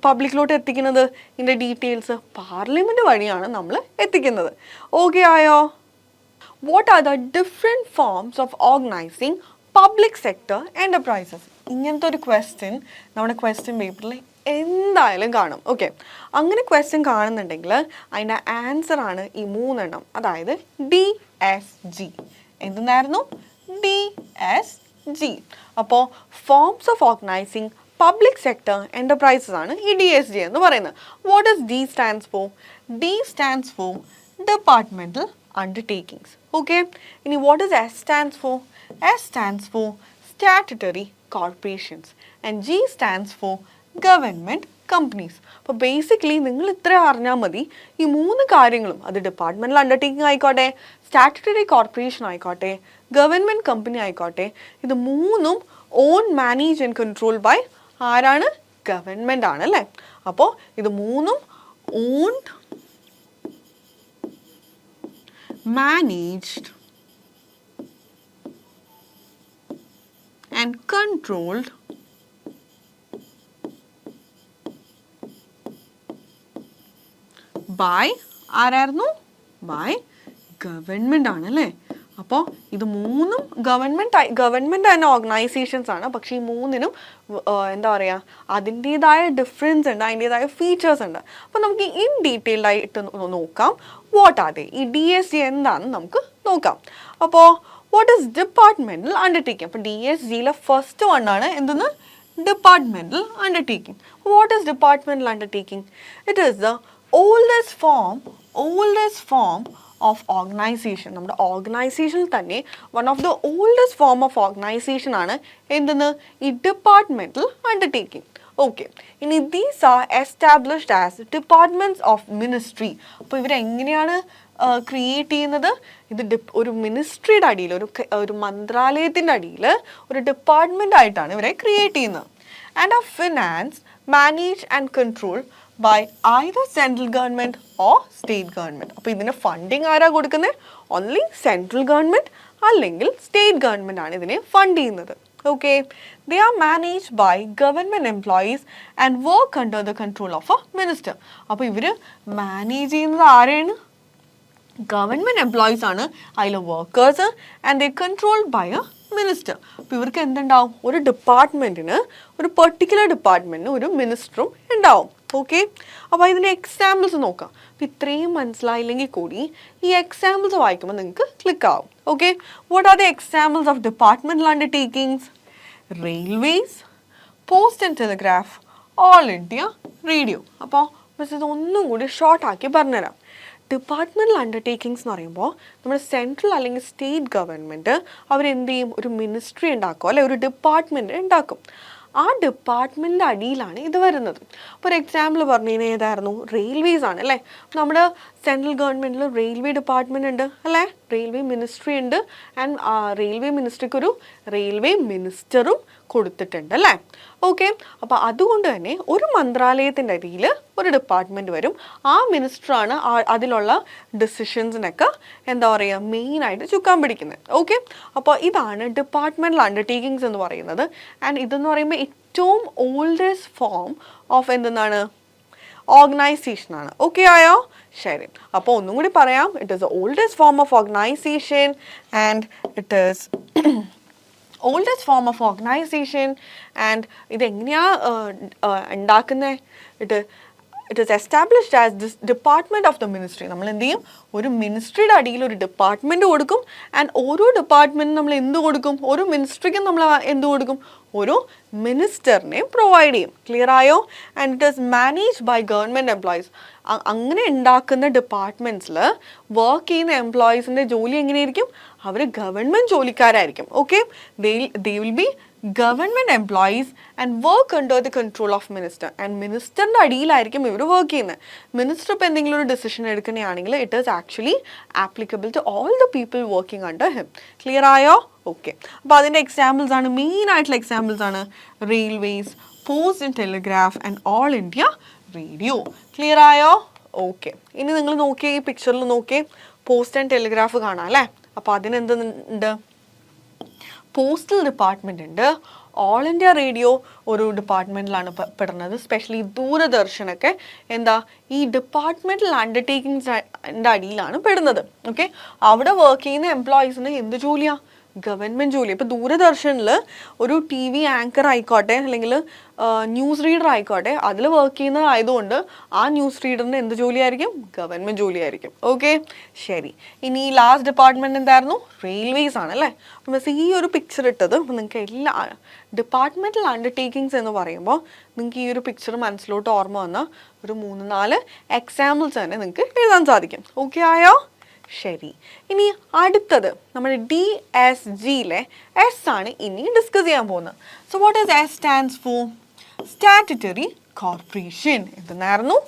പബ്ലിക്കിലോട്ട് എത്തിക്കുന്നത്? ഇതിൻ്റെ details parliament വഴിയാണ് നമ്മൾ എത്തിക്കുന്നത്. ഓക്കെ ആയോ? What are the different forms of organising public sector enterprises? ഇങ്ങനത്തെ ഒരു ക്വസ്റ്റ്യൻ നമ്മുടെ ക്വസ്റ്റ്യൻ പേപ്പറിൽ എന്തായാലും കാണും. ഓക്കെ, അങ്ങനെ ക്വസ്റ്റ്യൻ കാണുന്നുണ്ടെങ്കിൽ അതിൻ്റെ ആൻസറാണ് ഈ 3 എണ്ണം, അതായത് DSG. എന്തായിരുന്നു? DSG. അപ്പോൾ forms of organising public sector enterprises ആണ് ഈ DSG എന്ന് പറയുന്നത്. What is D stands for? D stands for departmental undertakings. Okay, ഇനി what is S stands for? S stands for statutory corporations and G stands for government companies. അപ്പോൾ basically നിങ്ങൾ ഇത്ര അറിഞ്ഞാൽ മതി. ഈ 3 കാര്യങ്ങളും, അത് ഡിപ്പാർട്ട്മെൻറ്റൽ അണ്ടർടേക്കിംഗ് ആയിക്കോട്ടെ, സ്റ്റാറ്റ്യൂട്ടറി കോർപ്പറേഷൻ ആയിക്കോട്ടെ, ഗവൺമെൻറ് കമ്പനി ആയിക്കോട്ടെ, ഇത് 3ഉം own manage and control by ആരാണ്? ഗവൺമെൻറ് ആണ് അല്ലേ? അപ്പോൾ ഇത് 3ഉം owned, managed and controlled by ആരായിരുന്നു? ബൈ ഗവൺമെൻറ് ആണ് അല്ലേ? അപ്പോൾ ഇത് 3ഉം ഗവൺമെൻറ് തന്നെ ഓർഗനൈസേഷൻസ് ആണ്. പക്ഷേ ഈ 3നും എന്താ പറയുക അതിൻ്റേതായ ഡിഫറൻസ് ഉണ്ട്, അതിൻ്റേതായ ഫീച്ചേഴ്സ് ഉണ്ട്. അപ്പോൾ നമുക്ക് ഇൻ ഡീറ്റെയിൽഡ് ആയിട്ട് നോക്കാം വാട്ട് ആർ ദേ. ഈ DSG എന്താണെന്ന് നമുക്ക് നോക്കാം. അപ്പോൾ വാട്ട് ഈസ് ഡിപ്പാർട്ട്മെൻറ്റൽ അണ്ടർടേക്കിംഗ്? അപ്പോൾ DSGയിലെ ഫസ്റ്റ് വൺ ആണ് എന്തെന്ന്? Departmental undertaking. What is departmental undertaking? It is the oldest form of organization. നമ്മുടെ ഓർഗനൈസേഷനിൽ തന്നെ one of the oldest form of organisation ആണ് എന്തെന്ന്? ഈ ഡിപ്പാർട്ട്മെൻറ്റൽ അണ്ടർടേക്കിംഗ്. ഓക്കെ, ഇനി these are established as departments of ministry. അപ്പോൾ ഇവരെങ്ങനെയാണ് ക്രിയേറ്റ് ചെയ്യുന്നത്? ഇത് ഒരു മിനിസ്ട്രിയുടെ അടിയിൽ, ഒരു മന്ത്രാലയത്തിൻ്റെ അടിയിൽ ഒരു ഡിപ്പാർട്ട്മെൻ്റ് ആയിട്ടാണ് ഇവരെ ക്രിയേറ്റ് ചെയ്യുന്നത്. And of finance manage and control by either central government or state government. അപ്പോൾ ഇതിന് ഫണ്ടിങ് ആരാ കൊടുക്കുന്നത്? ഓൺലി സെൻട്രൽ ഗവൺമെൻറ് അല്ലെങ്കിൽ സ്റ്റേറ്റ് ഗവൺമെൻറ് ആണ് ഇതിനെ ഫണ്ട് ചെയ്യുന്നത്. Okay, they are managed by government employees and work under the control of a minister. അപ്പോൾ ഇവർ മാനേജ് ചെയ്യുന്നത് ആരെയാണ്? ഗവൺമെൻറ് എംപ്ലോയീസ് ആണ്, അതിൽ workers, and they controlled by a minister. അപ്പോൾ ഇവർക്ക് എന്തുണ്ടാവും? ഒരു ഡിപ്പാർട്ട്മെൻറ്റിന്, ഒരു പെർട്ടിക്കുലർ ഡിപ്പാർട്ട്മെൻറ്റിന് ഒരു മിനിസ്റ്ററും ഉണ്ടാവും. ഓക്കെ, അപ്പോൾ ഇതിൻ്റെ എക്സാമ്പിൾസ് നോക്കാം. അപ്പോൾ ഇത്രയും മനസ്സിലായില്ലെങ്കിൽ കൂടി ഈ എക്സാമ്പിൾസ് വായിക്കുമ്പോൾ നിങ്ങൾക്ക് ക്ലിക്ക് ആവും. Okay, what are the examples of departmental undertakings? Railways, post and telegraph, all India radio. അപ്പോൾ മിസ് ഇതൊന്നും കൂടി ഷോർട്ടാക്കി പറഞ്ഞുതരാം. ഡിപ്പാർട്ട്മെൻറ്റൽ അണ്ടർടേക്കിങ്സ് എന്ന് പറയുമ്പോൾ നമ്മുടെ സെൻട്രൽ അല്ലെങ്കിൽ സ്റ്റേറ്റ് ഗവൺമെൻറ് അവരെന്ത് ചെയ്യും, ഒരു മിനിസ്ട്രി ഉണ്ടാക്കും, അല്ലെ ഒരു ഡിപ്പാർട്ട്മെൻറ്റ് ഉണ്ടാക്കും. ആ ഡിപ്പാർട്ട്മെൻറ്റിൻ്റെ അടിയിലാണ് ഇത് വരുന്നത്. അപ്പോൾ ഒരു എക്സാമ്പിൾ പറഞ്ഞു കഴിഞ്ഞാൽ ഏതായിരുന്നു, റെയിൽവേസ് ആണ് അല്ലേ. നമ്മുടെ സെൻട്രൽ ഗവൺമെൻറ്റിൽ റെയിൽവേ ഡിപ്പാർട്ട്മെൻറ്റ് ഉണ്ട് അല്ലേ, റെയിൽവേ മിനിസ്ട്രി ഉണ്ട്. ആൻഡ് റെയിൽവേ മിനിസ്ട്രിക്ക് ഒരു റെയിൽവേ മിനിസ്റ്ററും കൊടുത്തിട്ടുണ്ട് അല്ലേ. ഓക്കെ, അപ്പോൾ അതുകൊണ്ട് തന്നെ ഒരു മന്ത്രാലയത്തിൻ്റെ അടിയിൽ ഒരു ഡിപ്പാർട്ട്മെൻറ്റ് വരും. ആ മിനിസ്റ്ററാണ് അതിലുള്ള ഡിസിഷൻസിനൊക്കെ എന്താ പറയുക മെയിനായിട്ട് ചുക്കാൻ പിടിക്കുന്നത്. ഓക്കെ, അപ്പോൾ ഇതാണ് ഡിപ്പാർട്ട്മെൻറ്റൽ അണ്ടർടേക്കിങ്സ് എന്ന് പറയുന്നത്. ആൻഡ് ഇതെന്ന് പറയുമ്പോൾ ഏറ്റവും ഓൾഡസ്റ്റ് ഫോം ഓഫ് എന്താണ് ഓർഗനൈസേഷനാണ്. ഓക്കെ ആയോ? ശരി, അപ്പോൾ ഒന്നും കൂടി പറയാം. It is the oldest form of organisation and it is oldest form of organisation. And ഇതെങ്ങനെയാണ് ഉണ്ടാക്കുന്നത്? It is established as this department of the ministry. നമ്മൾ എന്ത് ചെയ്യും, ഒരു മിനിസ്ട്രിയുടെ അടിയിൽ ഒരു ഡിപ്പാർട്ട്മെൻറ്റ് കൊടുക്കും. ആൻഡ് ഓരോ ഡിപ്പാർട്ട്മെൻറ്റിനും നമ്മൾ എന്ത് കൊടുക്കും, ഓരോ മിനിസ്ട്രിക്കും നമ്മൾ എന്ത് കൊടുക്കും, ഒരു മിനിസ്റ്ററിനെയും പ്രൊവൈഡ് ചെയ്യും. ക്ലിയർ ആയോ? And it is managed by government employees. അങ്ങനെ ഉണ്ടാക്കുന്ന ഡിപ്പാർട്ട്മെൻറ്റ്സിൽ വർക്ക് ചെയ്യുന്ന എംപ്ലോയീസിൻ്റെ ജോലി എങ്ങനെയായിരിക്കും, അവർ ഗവൺമെൻറ് ജോലിക്കാരായിരിക്കും. Okay, they will be government employees and work under the control of minister. And മിനിസ്റ്ററിൻ്റെ അടിയിലായിരിക്കും ഇവർ വർക്ക് ചെയ്യുന്നത്. മിനിസ്റ്റർ ഇപ്പോൾ എന്തെങ്കിലും ഒരു ഡിസിഷൻ എടുക്കുകയാണെങ്കിൽ it is actually applicable to all the people working under him. Clear ആയോ? ഓക്കെ, അപ്പോൾ അതിൻ്റെ എക്സാമ്പിൾസ് ആണ്, മെയിൻ ആയിട്ടുള്ള എക്സാമ്പിൾസ് ആണ് railways, post and telegraph and All India Radio. Clear ആയോ? ഓക്കെ, ഇനി നിങ്ങൾ നോക്കിയേ, ഈ പിക്ചറിൽ നോക്കിയേ, പോസ്റ്റ് ആൻഡ് ടെലിഗ്രാഫ് കാണാം അല്ലേ. അപ്പോൾ അതിനെന്തുണ്ട്, പോസ്റ്റൽ ഡിപ്പാർട്ട്മെൻ്റ് ഉണ്ട്. ഓൾ ഇന്ത്യ റേഡിയോ ഒരു ഡിപ്പാർട്ട്മെൻറ്റിലാണ് പെടുന്നത്. സ്പെഷ്യലി ദൂരദർശനൊക്കെ എന്താ ഈ ഡിപ്പാർട്ട്മെൻറ്റൽ അണ്ടർടേക്കിങ്സിൻ്റെ അടിയിലാണ് പെടുന്നത്. ഓക്കെ, അവിടെ വർക്ക് ചെയ്യുന്ന എംപ്ലോയീസിന് എന്ത് ജോലിയാണ്, ഗവൺമെൻറ് ജോലി. ഇപ്പോൾ ദൂരദർശനിൽ ഒരു ടി വി ആങ്കർ ആയിക്കോട്ടെ അല്ലെങ്കിൽ ന്യൂസ് റീഡർ ആയിക്കോട്ടെ, അതിൽ വർക്ക് ചെയ്യുന്നതായതുകൊണ്ട് ആ ന്യൂസ് റീഡറിന് എന്ത് ജോലിയായിരിക്കും, ഗവൺമെൻറ് ജോലിയായിരിക്കും. ഓക്കെ, ശരി. ഇനി ലാസ്റ്റ് ഡിപ്പാർട്ട്മെൻറ്റ് എന്തായിരുന്നു, റെയിൽവേസ് ആണ് അല്ലേ. അപ്പം മിസ് ഈ ഒരു പിക്ചർ ഇട്ടത് നിങ്ങൾക്ക് എല്ലാ ഡിപ്പാർട്ട്മെൻറ്റൽ അണ്ടർടേക്കിങ്സ് എന്ന് പറയുമ്പോൾ നിങ്ങൾക്ക് ഈ ഒരു പിക്ചർ മനസ്സിലോട്ട് ഓർമ്മ വന്നാൽ ഒരു 3-4 എക്സാമ്പിൾസ് തന്നെ നിങ്ങൾക്ക് എഴുതാൻ സാധിക്കും. ഓക്കെ ആയോ? ശരി, ഇനി അടുത്തത് നമ്മുടെ DSGയിലെ എസ് ആണ് ഇനി ഡിസ്കസ് ചെയ്യാൻ പോകുന്നത്. So what is S stands for? Statutory corporation. എന്തെന്നായിരുന്നു?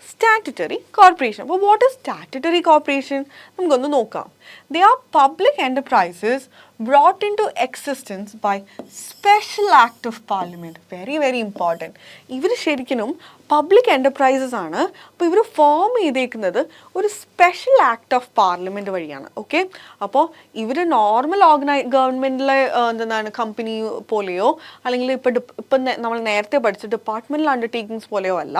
Statutory corporation. അപ്പോൾ വാട്ട് ഈസ് സ്റ്റാറ്റ്യൂട്ടറി കോർപ്പറേഷൻ? നമുക്കൊന്ന് നോക്കാം. They are public enterprises brought into existence by special act of parliament. Very very important. ഇവർ ശരിക്കും പബ്ലിക് എൻ്റർപ്രൈസസ് ആണ്. അപ്പോൾ ഇവർ form ചെയ്തേക്കുന്നത് ഒരു സ്പെഷ്യൽ ആക്ട് ഓഫ് പാർലമെൻറ്റ് വഴിയാണ്. ഓക്കെ, അപ്പോൾ ഇവർ നോർമൽ ഗവൺമെൻറ്റിലെ എന്താണ് കമ്പനി പോലെയോ അല്ലെങ്കിൽ ഇപ്പം നമ്മൾ നേരത്തെ പഠിച്ച ഡിപ്പാർട്ട്മെൻറ്റൽ അണ്ടർടേക്കിങ്സ് പോലെയോ അല്ല.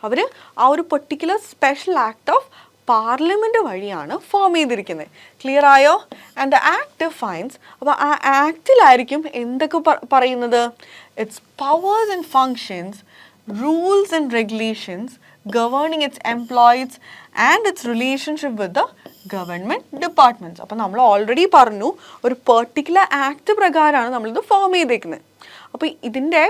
അവർ ആ ഒരു particular special act of parliament വഴിയാണ് ഫോം ചെയ്തിരിക്കുന്നത്. ക്ലിയർ ആയോ? And the act defines. അപ്പോൾ ആ ആക്റ്റിലായിരിക്കും എന്തൊക്കെ പറയുന്നത്, it's powers and functions, rules and regulations governing its employees and its relationship with the government departments. അപ്പോൾ നമ്മൾ ഓൾറെഡി പറഞ്ഞു ഒരു പെർട്ടിക്കുലർ ആക്ട് പ്രകാരമാണ് നമ്മളിത് ഫോം ചെയ്തേക്കുന്നത്. അപ്പോൾ ഇതിൻ്റെ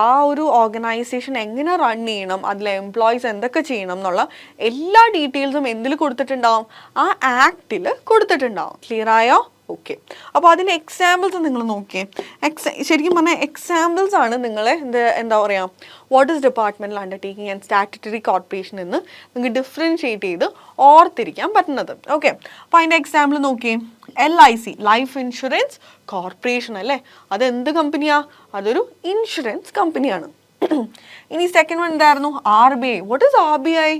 ആ ഒരു ഓർഗനൈസേഷൻ എങ്ങനെ റൺ ചെയ്യണം, അതിലെ എംപ്ലോയീസ് എന്തൊക്കെ ചെയ്യണം എന്നുള്ള എല്ലാ ഡീറ്റെയിൽസും എന്തിൽ കൊടുത്തിട്ടുണ്ടാവും, ആ ആക്റ്റിൽ കൊടുത്തിട്ടുണ്ടാവും. ക്ലിയർ ആയോ? ഓക്കെ, അപ്പോൾ അതിൻ്റെ എക്സാമ്പിൾസ് നിങ്ങൾ നോക്കിയേ. ശരിക്കും പറഞ്ഞാൽ എക്സാമ്പിൾസ് ആണ് നിങ്ങളെ എന്താ പറയുക what is departmental undertaking and statutory corporation എന്ന് നിങ്ങൾക്ക് ഡിഫറൻഷ്യേറ്റ് ചെയ്ത് ഓർത്തിരിക്കാൻ പറ്റുന്നത്. ഓക്കെ, അപ്പോൾ അതിൻ്റെ എക്സാമ്പിൾ നോക്കിയേ. LIC, ലൈഫ് ഇൻഷുറൻസ് കോർപ്പറേഷൻ അല്ലേ. അതെന്ത് കമ്പനിയാണ്? അതൊരു ഇൻഷുറൻസ് കമ്പനിയാണ്. ഇനി സെക്കൻഡ് വൺ എന്തായിരുന്നു? RBI. What is RBI?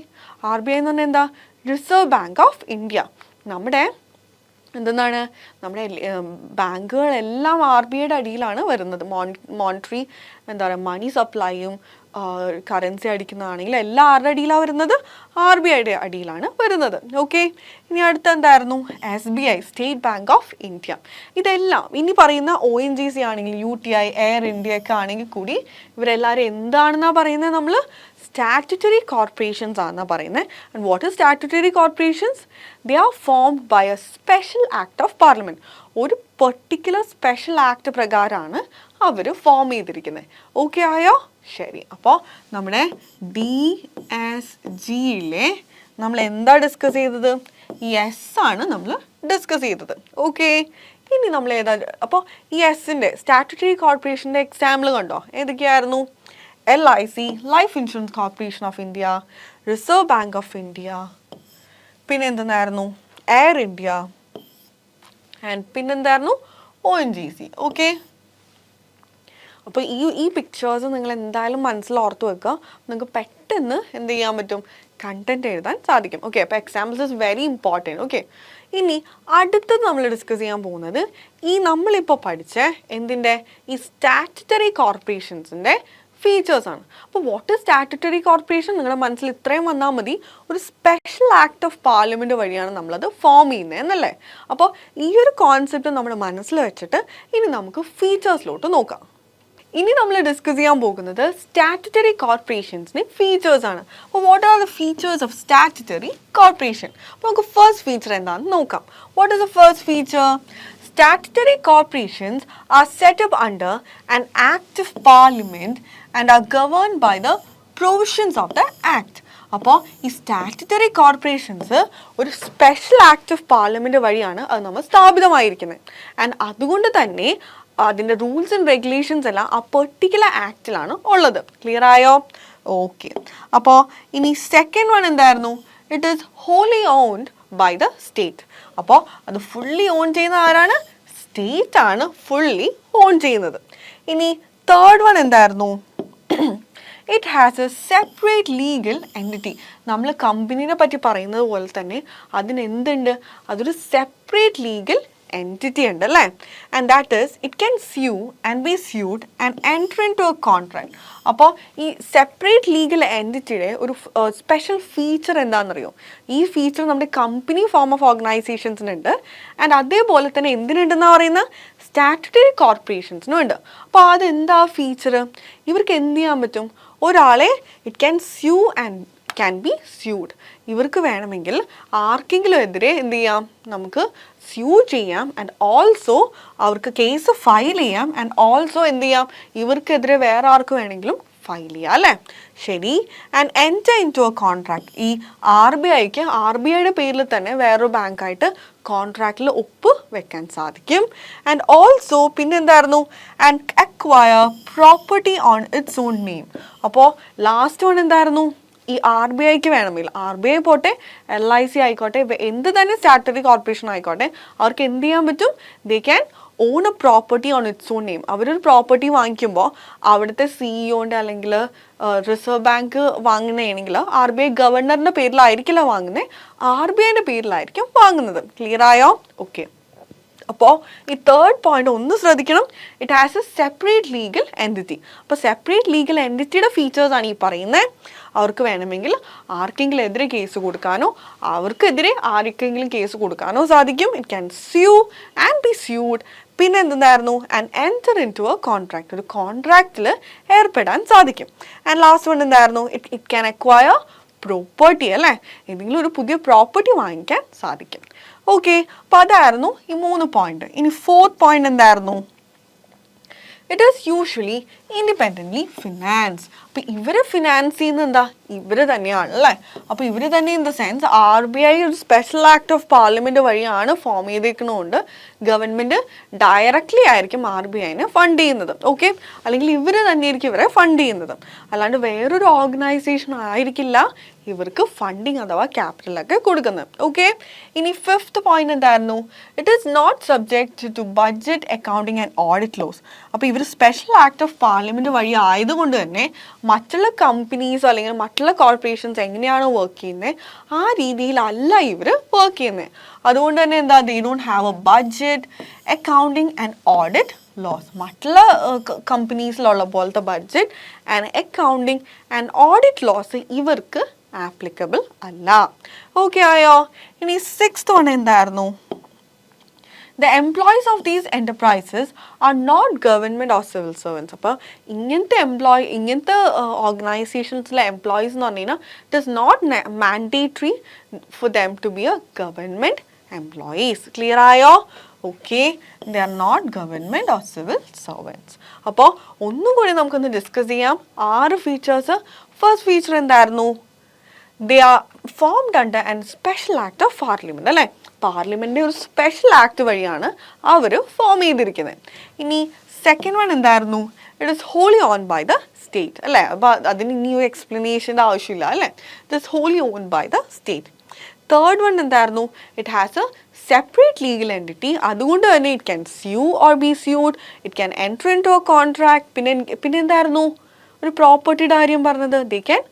RBI എന്ന് പറഞ്ഞാൽ എന്താ? Reserve Bank of India. നമ്മുടെ എന്താണ് നമ്മുടെ ബാങ്കുകളെല്ലാം RBIയുടെ അടിയിലാണ് വരുന്നത്. മോണിറ്ററി എന്താ പറയുക മണി സപ്ലൈയും കറൻസി അടിക്കുന്നതാണെങ്കിൽ എല്ലാം ആരുടെ അടിയിലാണ് വരുന്നത്? RBIയുടെ അടിയിലാണ് വരുന്നത്. ഓക്കെ, ഇനി അടുത്ത എന്തായിരുന്നു? SBI, state bank of India. ഇതെല്ലാം ഇനി പറയുന്ന ONGC ആണെങ്കിൽ UTI, എയർ ഇന്ത്യ ഒക്കെ ആണെങ്കിൽ കൂടി ഇവരെല്ലാവരും എന്താണെന്നാണ് പറയുന്നത്? നമ്മൾ statutory corporations ആണ് പറയുന്നത്. And what is statutory corporations? They are formed by a special act of parliament. ഒരു പെർട്ടിക്കുലർ സ്പെഷ്യൽ ആക്ട് പ്രകാരമാണ് അവർ ഫോം ചെയ്തിരിക്കുന്നത്. ഓക്കെ ആയോ? ശരി. അപ്പോൾ നമ്മുടെ DSGയിലെ നമ്മൾ എന്താ ഡിസ്കസ് ചെയ്തത്? ആണ് നമ്മൾ ഡിസ്കസ് ചെയ്തത്. ഓക്കെ, ഇനി നമ്മൾ ഏതാ? അപ്പോൾ ഈ എസിൻ്റെ സ്റ്റാറ്റ്യൂട്ടറി കോർപ്പറേഷൻ്റെ എക്സാമ്പിൾ കണ്ടോ? ഏതൊക്കെയായിരുന്നു? LIC, Life Insurance Corporation of India, Reserve Bank of India, പിന്നെ എന്തെന്നായിരുന്നു? എയർ ഇന്ത്യ, ആൻഡ് പിന്നെന്തായിരുന്നു? ONGC. ഓക്കെ, അപ്പോൾ ഈ പിക്ചേഴ്സ് നിങ്ങൾ എന്തായാലും മനസ്സിൽ ഓർത്ത് വെക്കുക. നിങ്ങൾക്ക് പെട്ടെന്ന് എന്ത് ചെയ്യാൻ പറ്റും? കണ്ടന്റ് എഴുതാൻ സാധിക്കും. ഓക്കെ, അപ്പോൾ examples is very important. Okay, ഇനി അടുത്തത് നമ്മൾ ഡിസ്കസ് ചെയ്യാൻ പോകുന്നത് ഈ നമ്മളിപ്പോൾ പഠിച്ച എന്തിൻ്റെ ഈ സ്റ്റാറ്റ്യൂട്ടറി കോർപ്പറേഷൻസിൻ്റെ ഫീച്ചേഴ്സാണ്. അപ്പോൾ വാട്ട് ഈസ് സ്റ്റാറ്റ്യൂട്ടറി കോർപ്പറേഷൻ? നിങ്ങളുടെ മനസ്സിൽ ഇത്രയും വന്നാൽ മതി. ഒരു സ്പെഷ്യൽ ആക്ട് ഓഫ് പാർലമെൻറ്റ് വഴിയാണ് നമ്മളത് ഫോം ചെയ്യുന്നത് എന്നല്ലേ? അപ്പോൾ ഈ ഒരു കോൺസെപ്റ്റ് നമ്മുടെ മനസ്സിൽ വെച്ചിട്ട് ഇനി നമുക്ക് ഫീച്ചേഴ്സിലോട്ട് നോക്കാം. ഇനി നമ്മൾ ഡിസ്കസ് ചെയ്യാൻ പോകുന്നത് സ്റ്റാറ്റ്യൂട്ടറി കോർപ്പറേഷൻസിൻ്റെ ഫീച്ചേഴ്സാണ്. അപ്പോൾ what are the features of statutory corporation? അപ്പോൾ നമുക്ക് ഫസ്റ്റ് ഫീച്ചർ എന്താണെന്ന് നോക്കാം. What is the first feature? Statutory corporations are set up under an act of parliament and are governed by the provisions of the act. അപ്പോൾ ഈ statutory corporations ഒരു special act of parliament വഴിയാണ് അത് നമ്മൾ സ്ഥാപിതമായിരിക്കുന്നത്. And അതുകൊണ്ട് തന്നെ അതിൻ്റെ rules and regulations എല്ലാം ആ പെർട്ടിക്കുലർ ആക്റ്റിലാണ് ഉള്ളത്. ക്ലിയർ ആയോ? ഓക്കെ, അപ്പോൾ ഇനി സെക്കൻഡ് വൺ എന്തായിരുന്നു? It is wholly owned by the state. അപ്പോൾ അത് ഫുള്ളി ഓൺ ചെയ്യുന്ന ആരാണ്? സ്റ്റേറ്റ് ആണ് ഫുള്ളി ഓൺ ചെയ്യുന്നത്. ഇനി തേർഡ് വൺ എന്തായിരുന്നു? It has a separate legal entity. നമ്മൾ കമ്പനീനെ പറ്റി പറയുന്നത് പോലെ തന്നെ അതിനെന്തുണ്ട്? അതൊരു സെപ്പറേറ്റ് ലീഗൽ entity ഉണ്ട് അല്ലേ? And that is it can sue and be sued and enter into a contract. അപ്പോൾ ഈ സെപ്പറേറ്റ് ലീഗൽ എൻറ്റിറ്റിയുടെ ഒരു സ്പെഷ്യൽ ഫീച്ചർ എന്താണെന്നറിയോ? ഈ ഫീച്ചർ നമ്മുടെ കമ്പനി ഫോം ഓഫ് ഓർഗനൈസേഷൻസിനുണ്ട്. ആൻഡ് അതേപോലെ തന്നെ എന്തിനുണ്ടെന്നാണ് പറയുന്നത്? സ്റ്റാറ്റ്യൂട്ടറി കോർപ്പറേഷൻസിനും ഉണ്ട്. അപ്പോൾ അതെന്താ ഫീച്ചർ? ഇവർക്ക് എന്ത് ചെയ്യാൻ പറ്റും? ഒരാളെ it can sue and can be SUD. ഇവർക്ക് വേണമെങ്കിൽ ആർക്കെങ്കിലും എതിരെ എന്ത് ചെയ്യാം? നമുക്ക് സ്യൂ ചെയ്യാം. ആൻഡ് ഓൾസോ അവർക്ക് കേസ് ഫയൽ ചെയ്യാം. ആൻഡ് ഓൾസോ എന്ത് ചെയ്യാം? ഇവർക്കെതിരെ വേറെ ആർക്ക് വേണമെങ്കിലും ഫയൽ ചെയ്യാം അല്ലേ? ശരി. And enter into a contract. ഈ RBIക്ക് RBIയുടെ പേരിൽ തന്നെ വേറൊരു ബാങ്കായിട്ട് കോൺട്രാക്റ്റിൽ ഒപ്പ് വെക്കാൻ സാധിക്കും. ആൻഡ് ഓൾസോ പിന്നെന്തായിരുന്നു? And acquire property on its own name. അപ്പോൾ ലാസ്റ്റ് വൺ എന്തായിരുന്നു? ഈ RBIക്ക് വേണമെങ്കിൽ RBI പോട്ടെ, LIC ആയിക്കോട്ടെ, എന്ത് തന്നെ സ്റ്റാറ്റ്യൂട്ടറി കോർപ്പറേഷൻ ആയിക്കോട്ടെ, അവർക്ക് എന്ത് ചെയ്യാൻ പറ്റും? They can on A property on its own name. അവരൊരു പ്രോപ്പർട്ടി വാങ്ങിക്കുമ്പോൾ അവിടുത്തെ CEO അല്ലെങ്കിൽ റിസർവ് ബാങ്ക് വാങ്ങുന്നതാണെങ്കിൽ RBI ഗവർണറിൻ്റെ പേരിലായിരിക്കില്ല വാങ്ങുന്നത്, RBIയുടെ പേരിലായിരിക്കും വാങ്ങുന്നത്. ക്ലിയർ ആയോ? ഓക്കെ, അപ്പോൾ ഈ തേർഡ് പോയിന്റ് ഒന്ന് ശ്രദ്ധിക്കണം. It has a separate legal entity. അപ്പോൾ സെപ്പറേറ്റ് ലീഗൽ എൻറ്റിറ്റിയുടെ ഫീച്ചേഴ്സാണ് ഈ പറയുന്നത്. അവർക്ക് വേണമെങ്കിൽ ആർക്കെങ്കിലും എതിരെ കേസ് കൊടുക്കാനോ അവർക്കെതിരെ ആർക്കെങ്കിലും കേസ് കൊടുക്കാനോ സാധിക്കും. It can sue and be sued. പിന്നെ എന്തായിരുന്നു? And enter into a contract. ഒരു കോൺട്രാക്റ്റിൽ ഏർപ്പെടാൻ സാധിക്കും. ആൻഡ് ലാസ്റ്റ് വൺ എന്തായിരുന്നു? ഇറ്റ് ക്യാൻ അക്വയർ പ്രോപ്പർട്ടി അല്ലേ? ഏതെങ്കിലും ഒരു പുതിയ പ്രോപ്പർട്ടി വാങ്ങിക്കാൻ സാധിക്കും. ഓക്കെ, അപ്പോൾ അതായിരുന്നു ഈ 3 പോയിന്റ്. ഇനി ഫോർത്ത് പോയിന്റ് എന്തായിരുന്നു? It is usually independently finance. അപ്പോൾ ഇവർ ഫിനാൻസ് ചെയ്യുന്നത് എന്താ? ഇവർ തന്നെയാണ് അല്ലേ? അപ്പോൾ ഇവർ തന്നെ ഇൻ ദ സെൻസ് RBI ഒരു സ്പെഷ്യൽ ആക്ട് ഓഫ് പാർലമെൻറ്റ് വഴിയാണ് ഫോം ചെയ്തേക്കുന്നതുകൊണ്ട് ഗവൺമെൻറ് ഡയറക്റ്റ്ലി ആയിരിക്കും RBIനെ ഫണ്ട് ചെയ്യുന്നത്. ഓക്കെ, അല്ലെങ്കിൽ ഇവർ തന്നെയായിരിക്കും ഇവരെ ഫണ്ട് ചെയ്യുന്നത്, അല്ലാണ്ട് വേറൊരു ഓർഗനൈസേഷൻ ആയിരിക്കില്ല ഇവർക്ക് ഫണ്ടിങ് അഥവാ ക്യാപിറ്റലൊക്കെ കൊടുക്കുന്നത്. ഓക്കെ, ഇനി ഫിഫ്ത്ത് പോയിന്റ് എന്തായിരുന്നു? It is not subject to budget accounting and audit laws. അപ്പോൾ ഇവർ സ്പെഷ്യൽ ആക്ട് ഓഫ് പാർലമെൻറ്റ് വഴി ആയതുകൊണ്ട് തന്നെ മറ്റുള്ള കമ്പനീസ് അല്ലെങ്കിൽ മറ്റുള്ള കോർപ്പറേഷൻസ് എങ്ങനെയാണ് വർക്ക് ചെയ്യുന്നത് ആ രീതിയിലല്ല ഇവർ വർക്ക് ചെയ്യുന്നത്. അതുകൊണ്ട് തന്നെ എന്താ? They don't have a budget accounting and audit laws. മറ്റുള്ള കമ്പനീസിലുള്ള പോലത്തെ budget and accounting and audit laws ഇവർക്ക് ആപ്ലിക്കബിൾ അല്ല. ഓക്കെ ആയോ? ഇനി സിക്സ്ത് വൺ എന്തായിരുന്നു? The employees of these enterprises are not government or civil servants. അപ്പോൾ ഇങ്ങനത്തെ ഓർഗനൈസേഷൻസിലെ എംപ്ലോയീസ് എന്ന് പറഞ്ഞു കഴിഞ്ഞാൽ it is not mandatory for them to be a government employees. Clear ആയോ? Okay, they are not government or civil servants. അപ്പോൾ ഒന്നും കൂടി നമുക്കൊന്ന് ഡിസ്കസ് ചെയ്യാം. 6 ഫീച്ചേഴ്സ്. ഫസ്റ്റ് ഫീച്ചർ എന്തായിരുന്നു? They are formed under and special act of parliament അല്ലേ. പാർലമെൻറ്റിൻ്റെ ഒരു special act വഴിയാണ് അവർ ഫോം ചെയ്തിരിക്കുന്നത്. ഇനി സെക്കൻഡ് വൺ എന്തായിരുന്നു? It is wholly owned by the state അല്ലേ. അപ്പോൾ അതിന് ഇനി ഒരു എക്സ്പ്ലനേഷൻ്റെ ആവശ്യമില്ല അല്ലേ. It is wholly owned by the state. Third one എന്തായിരുന്നു? It has a separate legal entity. അതുകൊണ്ട് തന്നെ it can sue or be sued, it can enter into a contract. പിന്നെ എന്തായിരുന്നു ഒരു പ്രോപ്പർട്ടിയുടെ കാര്യം പറഞ്ഞത്? They can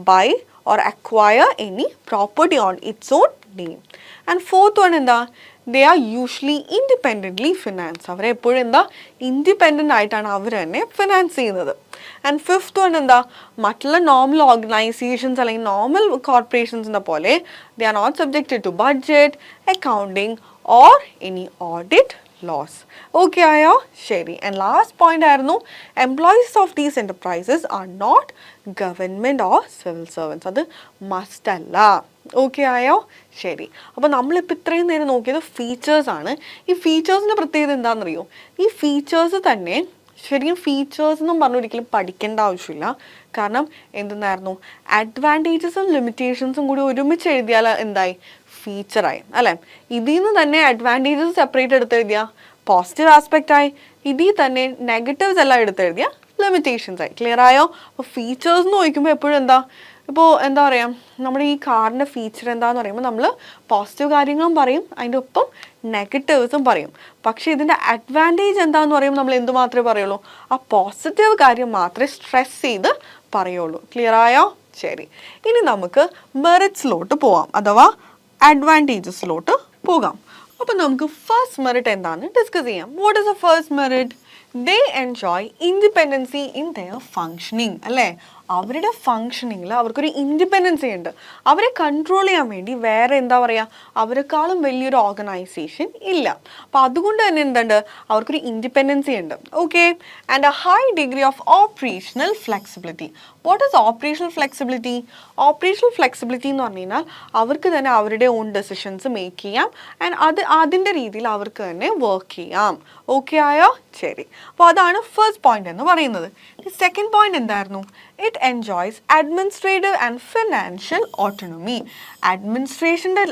buy or acquire any property on its own name. And fourth one എന്താ? They are usually independently financed. അവരെ എപ്പോഴും എന്താ ഇൻഡിപെൻഡൻ്റ് ആയിട്ടാണ് അവർ തന്നെ ഫിനാൻസ് ചെയ്യുന്നത്. ആൻഡ് ഫിഫ്ത്ത് വൺ എന്താ? മറ്റുള്ള നോർമൽ ഓർഗനൈസേഷൻസ് അല്ലെങ്കിൽ നോർമൽ കോർപ്പറേഷൻസിനെ പോലെ they are not subjected to budget, accounting or any audit laws. Okay ആയോ? ശരി. ആൻഡ് ലാസ്റ്റ് പോയിന്റ് ആയിരുന്നു employees of these enterprises are not government or civil servants. അത് must അല്ല. ഓക്കെ ആയോ? ശരി. അപ്പോൾ നമ്മളിപ്പോൾ ഇത്രയും നേരം നോക്കിയത് ഫീച്ചേഴ്സാണ്. ഈ ഫീച്ചേഴ്സിൻ്റെ പ്രത്യേകത എന്താണെന്നറിയോ? ഈ ഫീച്ചേഴ്സ് തന്നെ ശരിക്കും ഫീച്ചേഴ്സ് എന്നും പറഞ്ഞ് ഒരിക്കലും പഠിക്കേണ്ട ആവശ്യമില്ല. കാരണം എന്തെന്നായിരുന്നു, അഡ്വാൻറ്റേജസും ലിമിറ്റേഷൻസും കൂടി ഒരുമിച്ച് എഴുതിയാൽ എന്തായി? ഫീച്ചറായി അല്ലേ. ഇതിൽ നിന്ന് തന്നെ അഡ്വാൻറ്റേജസ് സെപ്പറേറ്റ് എടുത്തെഴുതിയാൽ പോസിറ്റീവ് ആസ്പെക്റ്റ് ആയി, ഇതിൽ തന്നെ നെഗറ്റീവ്സ് എല്ലാം എടുത്തെഴുതിയാൽ ലിമിറ്റേഷൻസ് ആയി. ക്ലിയർ ആയോ? അപ്പോൾ ഫീച്ചേഴ്സ് എന്ന് ചോദിക്കുമ്പോൾ എപ്പോഴും എന്താ, ഇപ്പോൾ എന്താ പറയുക, നമ്മുടെ ഈ കാറിൻ്റെ ഫീച്ചർ എന്താണെന്ന് പറയുമ്പോൾ നമ്മൾ പോസിറ്റീവ് കാര്യങ്ങളും പറയും, അതിൻ്റെ ഒപ്പം നെഗറ്റീവ്സും പറയും. പക്ഷേ ഇതിൻ്റെ അഡ്വാൻറ്റേജ് എന്താണെന്ന് പറയുമ്പോൾ നമ്മൾ എന്ത് മാത്രമേ പറയുള്ളൂ? ആ പോസിറ്റീവ് കാര്യം മാത്രമേ സ്ട്രെസ് ചെയ്ത് പറയുള്ളൂ. ക്ലിയർ ആയോ? ശരി. ഇനി നമുക്ക് മെറിറ്റ്സിലോട്ട് പോവാം, അഥവാ അഡ്വാൻറ്റേജസിലോട്ട് പോകാം. അപ്പോൾ നമുക്ക് ഫസ്റ്റ് മെറിറ്റ് എന്താണെന്ന് ഡിസ്കസ് ചെയ്യാം. What is the first merit? They enjoy independency in there functioning അല്ലേ. അവരുടെ ഫങ്ഷനിങ്ങിൽ അവർക്കൊരു ഇൻഡിപെൻഡൻസി ഉണ്ട്. അവരെ കൺട്രോൾ ചെയ്യാൻ വേണ്ടി വേറെ എന്താ പറയുക, അവരെക്കാളും വലിയൊരു ഓർഗനൈസേഷൻ ഇല്ല. അപ്പോൾ അതുകൊണ്ട് തന്നെ എന്തുണ്ട്, അവർക്കൊരു ഇൻഡിപെൻഡൻസി ഉണ്ട്. Okay. And A high degree of operational flexibility. What is operational flexibility? Operational flexibility എന്ന് പറഞ്ഞു കഴിഞ്ഞാൽ അവർക്ക് തന്നെ അവരുടെ ഓൺ ഡെസിഷൻസ് മേക്ക് ചെയ്യാം ആൻഡ് അതിൻ്റെ രീതിയിൽ അവർക്ക് തന്നെ വർക്ക് ചെയ്യാം. ഓക്കെ ആയോ? ശരി. അപ്പോൾ അതാണ് ഫസ്റ്റ് പോയിന്റ് എന്ന് പറയുന്നത്. സെക്കൻഡ് പോയിന്റ് എന്തായിരുന്നു? It enjoys administrative and financial autonomy. അഡ്മിനിസ്ട്രേഷൻ്റെ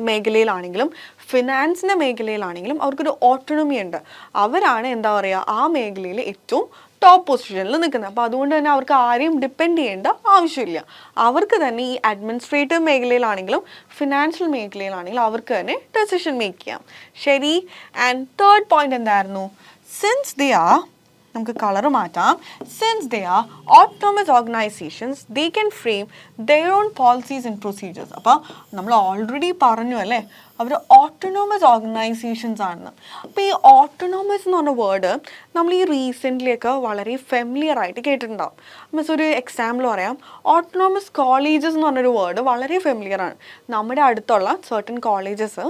മേഖലയിലാണെങ്കിലും ഫിനാൻസിൻ്റെ മേഖലയിലാണെങ്കിലും അവർക്കൊരു ഓട്ടോണമി ഉണ്ട്. അവരാണ് എന്താ പറയുക ആ മേഖലയിൽ ഏറ്റവും ടോപ്പ് പൊസിഷനിൽ നിൽക്കുന്നത്. അപ്പോൾ അതുകൊണ്ട് തന്നെ അവർക്ക് ആരെയും ഡിപ്പെൻഡ് ചെയ്യേണ്ട ആവശ്യമില്ല. അവർക്ക് തന്നെ ഈ അഡ്മിനിസ്ട്രേറ്റീവ് മേഖലയിലാണെങ്കിലും ഫിനാൻഷ്യൽ മേഖലയിലാണെങ്കിലും അവർക്ക് തന്നെ ഡെസിഷൻ മേക്ക് ചെയ്യാം. ശരി. ആൻഡ് തേർഡ് പോയിന്റ് എന്തായിരുന്നു? സിൻസ് ദേ ആർ, നമുക്ക് കളർ മാറ്റാം, since they are autonomous organisations they can frame their own policies and procedures. അപ്പോൾ നമ്മൾ ഓൾറെഡി പറഞ്ഞു അല്ലേ, അവർ ഓട്ടോണമസ് ഓർഗനൈസേഷൻസ് ആണെന്ന്. അപ്പോൾ ഈ ഓട്ടോണമസ് എന്ന് പറഞ്ഞ വേർഡ് നമ്മൾ ഈ റീസെൻ്റ്ലിയൊക്കെ വളരെ ഫെമിലിയർ ആയിട്ട് കേട്ടിട്ടുണ്ടാവും. മീൻസ് ഒരു എക്സാമ്പിൾ പറയാം, ഓട്ടോണമസ് കോളേജസ് എന്ന് പറഞ്ഞൊരു വേർഡ് വളരെ ഫെമിലിയർ ആണ്. നമ്മുടെ അടുത്തുള്ള സർട്ടൻ കോളേജസ്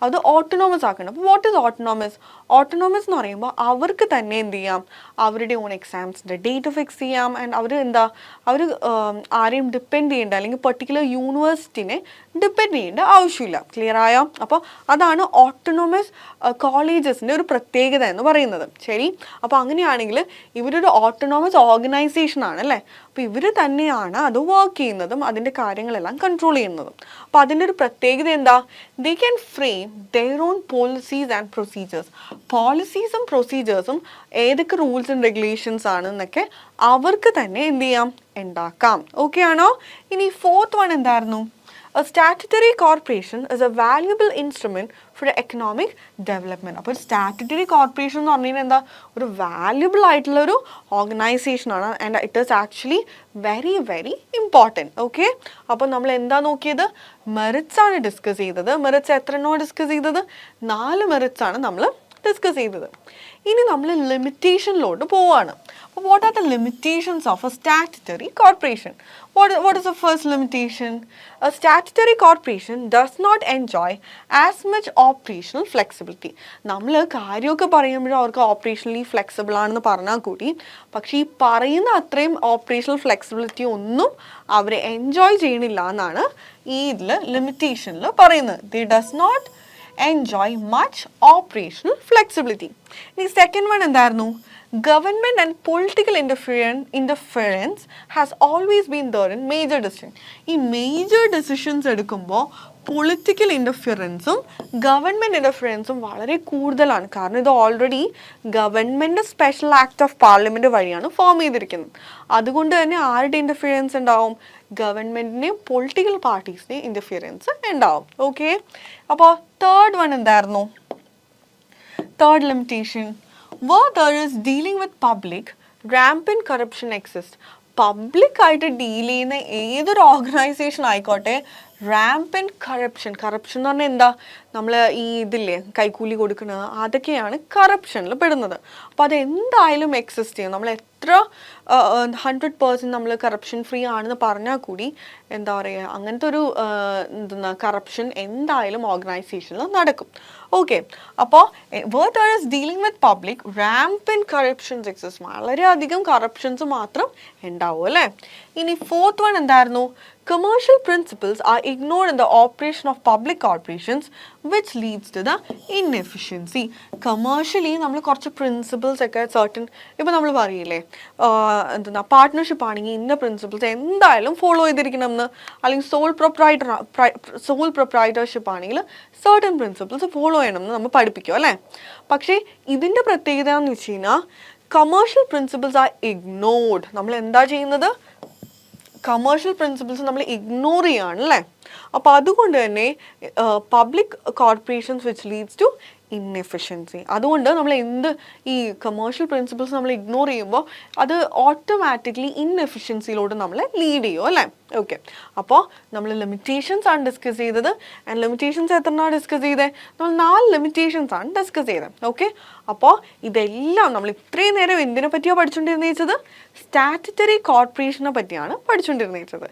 അത് ഓട്ടോണമസ് ആക്കണം. അപ്പോൾ വാട്ട് ഈസ് ഓട്ടോണമസ്? ഓട്ടോണമസ് എന്ന് പറയുമ്പോൾ അവർക്ക് തന്നെ എന്ത് ചെയ്യാം, അവരുടെ ഓൺ എക്സാംസിൻ്റെ ഡേറ്റ് ഫിക്സ് ചെയ്യാം. ആൻഡ് അവർ എന്താ, അവർ ആരെയും ഡിപ്പെൻഡ് ചെയ്യേണ്ട അല്ലെങ്കിൽ പെർട്ടിക്കുലർ യൂണിവേഴ്സിറ്റിനെ ഡിപ്പെൻഡ് ചെയ്യേണ്ട ആവശ്യമില്ല. ക്ലിയർ ആയോ? അപ്പോൾ അതാണ് ഓട്ടോണമസ് കോളേജസിൻ്റെ ഒരു പ്രത്യേകത എന്ന് പറയുന്നത്. ശരി. അപ്പോൾ അങ്ങനെയാണെങ്കിൽ ഇവരൊരു ഓട്ടോണമസ് ഓർഗനൈസേഷൻ ആണ് അല്ലേ. അപ്പോൾ ഇവർ തന്നെയാണ് അത് വർക്ക് ചെയ്യുന്നതും അതിൻ്റെ കാര്യങ്ങളെല്ലാം കൺട്രോൾ ചെയ്യുന്നതും. അപ്പോൾ അതിൻ്റെ ഒരു പ്രത്യേകത എന്താ? They can frame their own policies and procedures. പോളിസീസും പ്രൊസീജിയേഴ്സും ഏതൊക്കെ റൂൾസ് ആൻഡ് റെഗുലേഷൻസ് ആണെന്നൊക്കെ അവർക്ക് തന്നെ എന്ത് ചെയ്യാം, ഉണ്ടാക്കാം. ഓക്കെ ആണോ? ഇനി ഫോർത്ത് വൺ എന്തായിരുന്നു? A statutory corporation is a valuable instrument for economic development. അപ്പോൾ ഒരു സ്റ്റാറ്റ്യൂട്ടറി കോർപ്പറേഷൻ എന്ന് പറഞ്ഞു കഴിഞ്ഞാൽ എന്താ, ഒരു വാല്യുബിൾ ആയിട്ടുള്ളൊരു ഓർഗനൈസേഷനാണ്. And it is actually very very important. Okay. അപ്പോൾ നമ്മൾ എന്താ നോക്കിയത്? മെറിറ്റ്സ് ആണ് ഡിസ്കസ് ചെയ്തത്. മെറിറ്റ്സ് എത്രണ്ണോ ഡിസ്കസ് ചെയ്തത്? 4 മെറിറ്റ്സ് ആണ് നമ്മൾ ഡിസ്കസ് ചെയ്തത്. ഇനി നമ്മൾ ലിമിറ്റേഷനിലോട്ട് പോവുകയാണ്. അപ്പോൾ what are the limitations of A statutory corporation? What is the first limitation? A statutory corporation does not enjoy as much operational flexibility. നമ്മൾ കാര്യമൊക്കെ പറയുമ്പോഴും അവർക്ക് ഓപ്പറേഷണലി ഫ്ലെക്സിബിൾ ആണെന്ന് പറഞ്ഞാൽ കൂടി, പക്ഷേ ഈ പറയുന്ന അത്രയും ഓപ്പറേഷണൽ ഫ്ലെക്സിബിലിറ്റി ഒന്നും അവർ എൻജോയ് ചെയ്യണില്ല എന്നാണ് ഈ ഇതിൽ ലിമിറ്റേഷനിൽ പറയുന്നത്. They does not enjoy much operational flexibility. ഇനി സെക്കൻഡ് വൺ എന്തായിരുന്നു? Government and political interference has always been there in major decision. ഈ മേജർ ഡിസിഷൻസ് എടുക്കുമ്പോൾ പൊളിറ്റിക്കൽ ഇൻ്റർഫിയറൻസും ഗവൺമെൻറ് ഇൻ്റർഫിയറൻസും വളരെ കൂടുതലാണ്. കാരണം ഇത് already government special act of parliament വഴിയാണ് ഫോം ചെയ്തിരിക്കുന്നത്. അതുകൊണ്ട് തന്നെ ആരുടെ ഇൻ്റർഫിയറൻസ് ഉണ്ടാവും? ഗവൺമെൻറ്റിനെയും പൊളിറ്റിക്കൽ പാർട്ടീസിനെയും ഇൻ്റർഫിയറൻസ് ഉണ്ടാവും. ഓക്കെ, അപ്പോൾ തേർഡ് വൺ എന്തായിരുന്നു? Third limitation, where there is dealing with public, rampant corruption exists. പബ്ലിക്കായിട്ട് ഡീൽ ചെയ്യുന്ന ഏതൊരു ഓർഗനൈസേഷൻ ആയിക്കോട്ടെ, റാമ്പൻറ്റ് കറപ്ഷൻ എന്ന് പറഞ്ഞാൽ എന്താ? നമ്മൾ ഈ ഇതില്ലേ കൈക്കൂലി കൊടുക്കുന്നത്, അതൊക്കെയാണ് കറപ്ഷനിൽ പെടുന്നത്. അപ്പോൾ അതെന്തായാലും എക്സിസ്റ്റ് ചെയ്യും. നമ്മൾ എത്ര 100% നമ്മൾ കറപ്ഷൻ ഫ്രീ ആണെന്ന് പറഞ്ഞാൽ കൂടി എന്താ പറയുക, അങ്ങനത്തെ ഒരു കറപ്ഷൻ എന്തായാലും ഓർഗനൈസേഷനിൽ നടക്കും. ഓക്കെ, അപ്പോൾ where there is dealing with public, rampant corruptions exist. വളരെയധികം കറപ്ഷൻസ് മാത്രം ഉണ്ടാവും അല്ലേ. ഇനി ഫോർത്ത് വൺ എന്തായിരുന്നു? Commercial principles are ignored in the operation of public corporations, which leads to the inefficiency. Commercially നമ്മൾ കുറച്ച് പ്രിൻസിപ്പിൾസ് ഒക്കെ certain, ഇപ്പോൾ നമ്മൾ പറയില്ലേ എന്താ പാർട്ട്ണർഷിപ്പ് ആണെങ്കിൽ ഇന്ന പ്രിൻസിപ്പിൾസ് എന്തായാലും ഫോളോ ചെയ്തിരിക്കണം എന്ന്, അല്ലെങ്കിൽ സോൾ പ്രൊപ്രൈറ്റർഷിപ്പ് ആണെങ്കിൽ certain പ്രിൻസിപ്പിൾസ് ഫോളോ ചെയ്യണം എന്ന് നമ്മൾ പഠിപ്പിക്കും അല്ലേ. പക്ഷേ ഇതിൻ്റെ പ്രത്യേകത എന്ന് വെച്ച് കഴിഞ്ഞാൽ കമേഴ്ഷ്യൽ പ്രിൻസിപ്പിൾസ് ആർ ഇഗ്നോർഡ്. നമ്മൾ എന്താ ചെയ്യുന്നത്? കമേഴ്ഷ്യൽ പ്രിൻസിപ്പിൾസ് നമ്മൾ ഇഗ്നോർ ചെയ്യാണ് അല്ലേ. അപ്പോൾ അതുകൊണ്ട് തന്നെ public corporations which leads to inefficiency. അതുകൊണ്ട് നമ്മൾ ഈ കമേഴ്ഷ്യൽ പ്രിൻസിപ്പിൾസ് നമ്മൾ ഇഗ്നോർ ചെയ്യുമ്പോൾ അത് ഓട്ടോമാറ്റിക്കലി ഇൻഎഫിഷ്യൻസിയിലോട്ട് നമ്മളെ ലീഡ് ചെയ്യും അല്ലേ. ഓക്കെ, അപ്പോൾ നമ്മൾ ലിമിറ്റേഷൻസ് ആണ് ഡിസ്കസ് ചെയ്തത്. ആൻഡ് ലിമിറ്റേഷൻസ് എത്രണ്ണാണ് ഡിസ്കസ് ചെയ്തത്? നമ്മൾ 4 ലിമിറ്റേഷൻസ് ആണ് ഡിസ്കസ് ചെയ്തത്. ഓക്കെ, അപ്പോൾ ഇതെല്ലാം നമ്മൾ ഇത്രയും നേരം എന്തിനെ പറ്റിയാണ് പഠിച്ചുകൊണ്ടിരുന്നത്? സ്റ്റാറ്റ്യൂട്ടറി കോർപ്പറേഷനെ പറ്റിയാണ് പഠിച്ചുകൊണ്ടിരുന്നത്.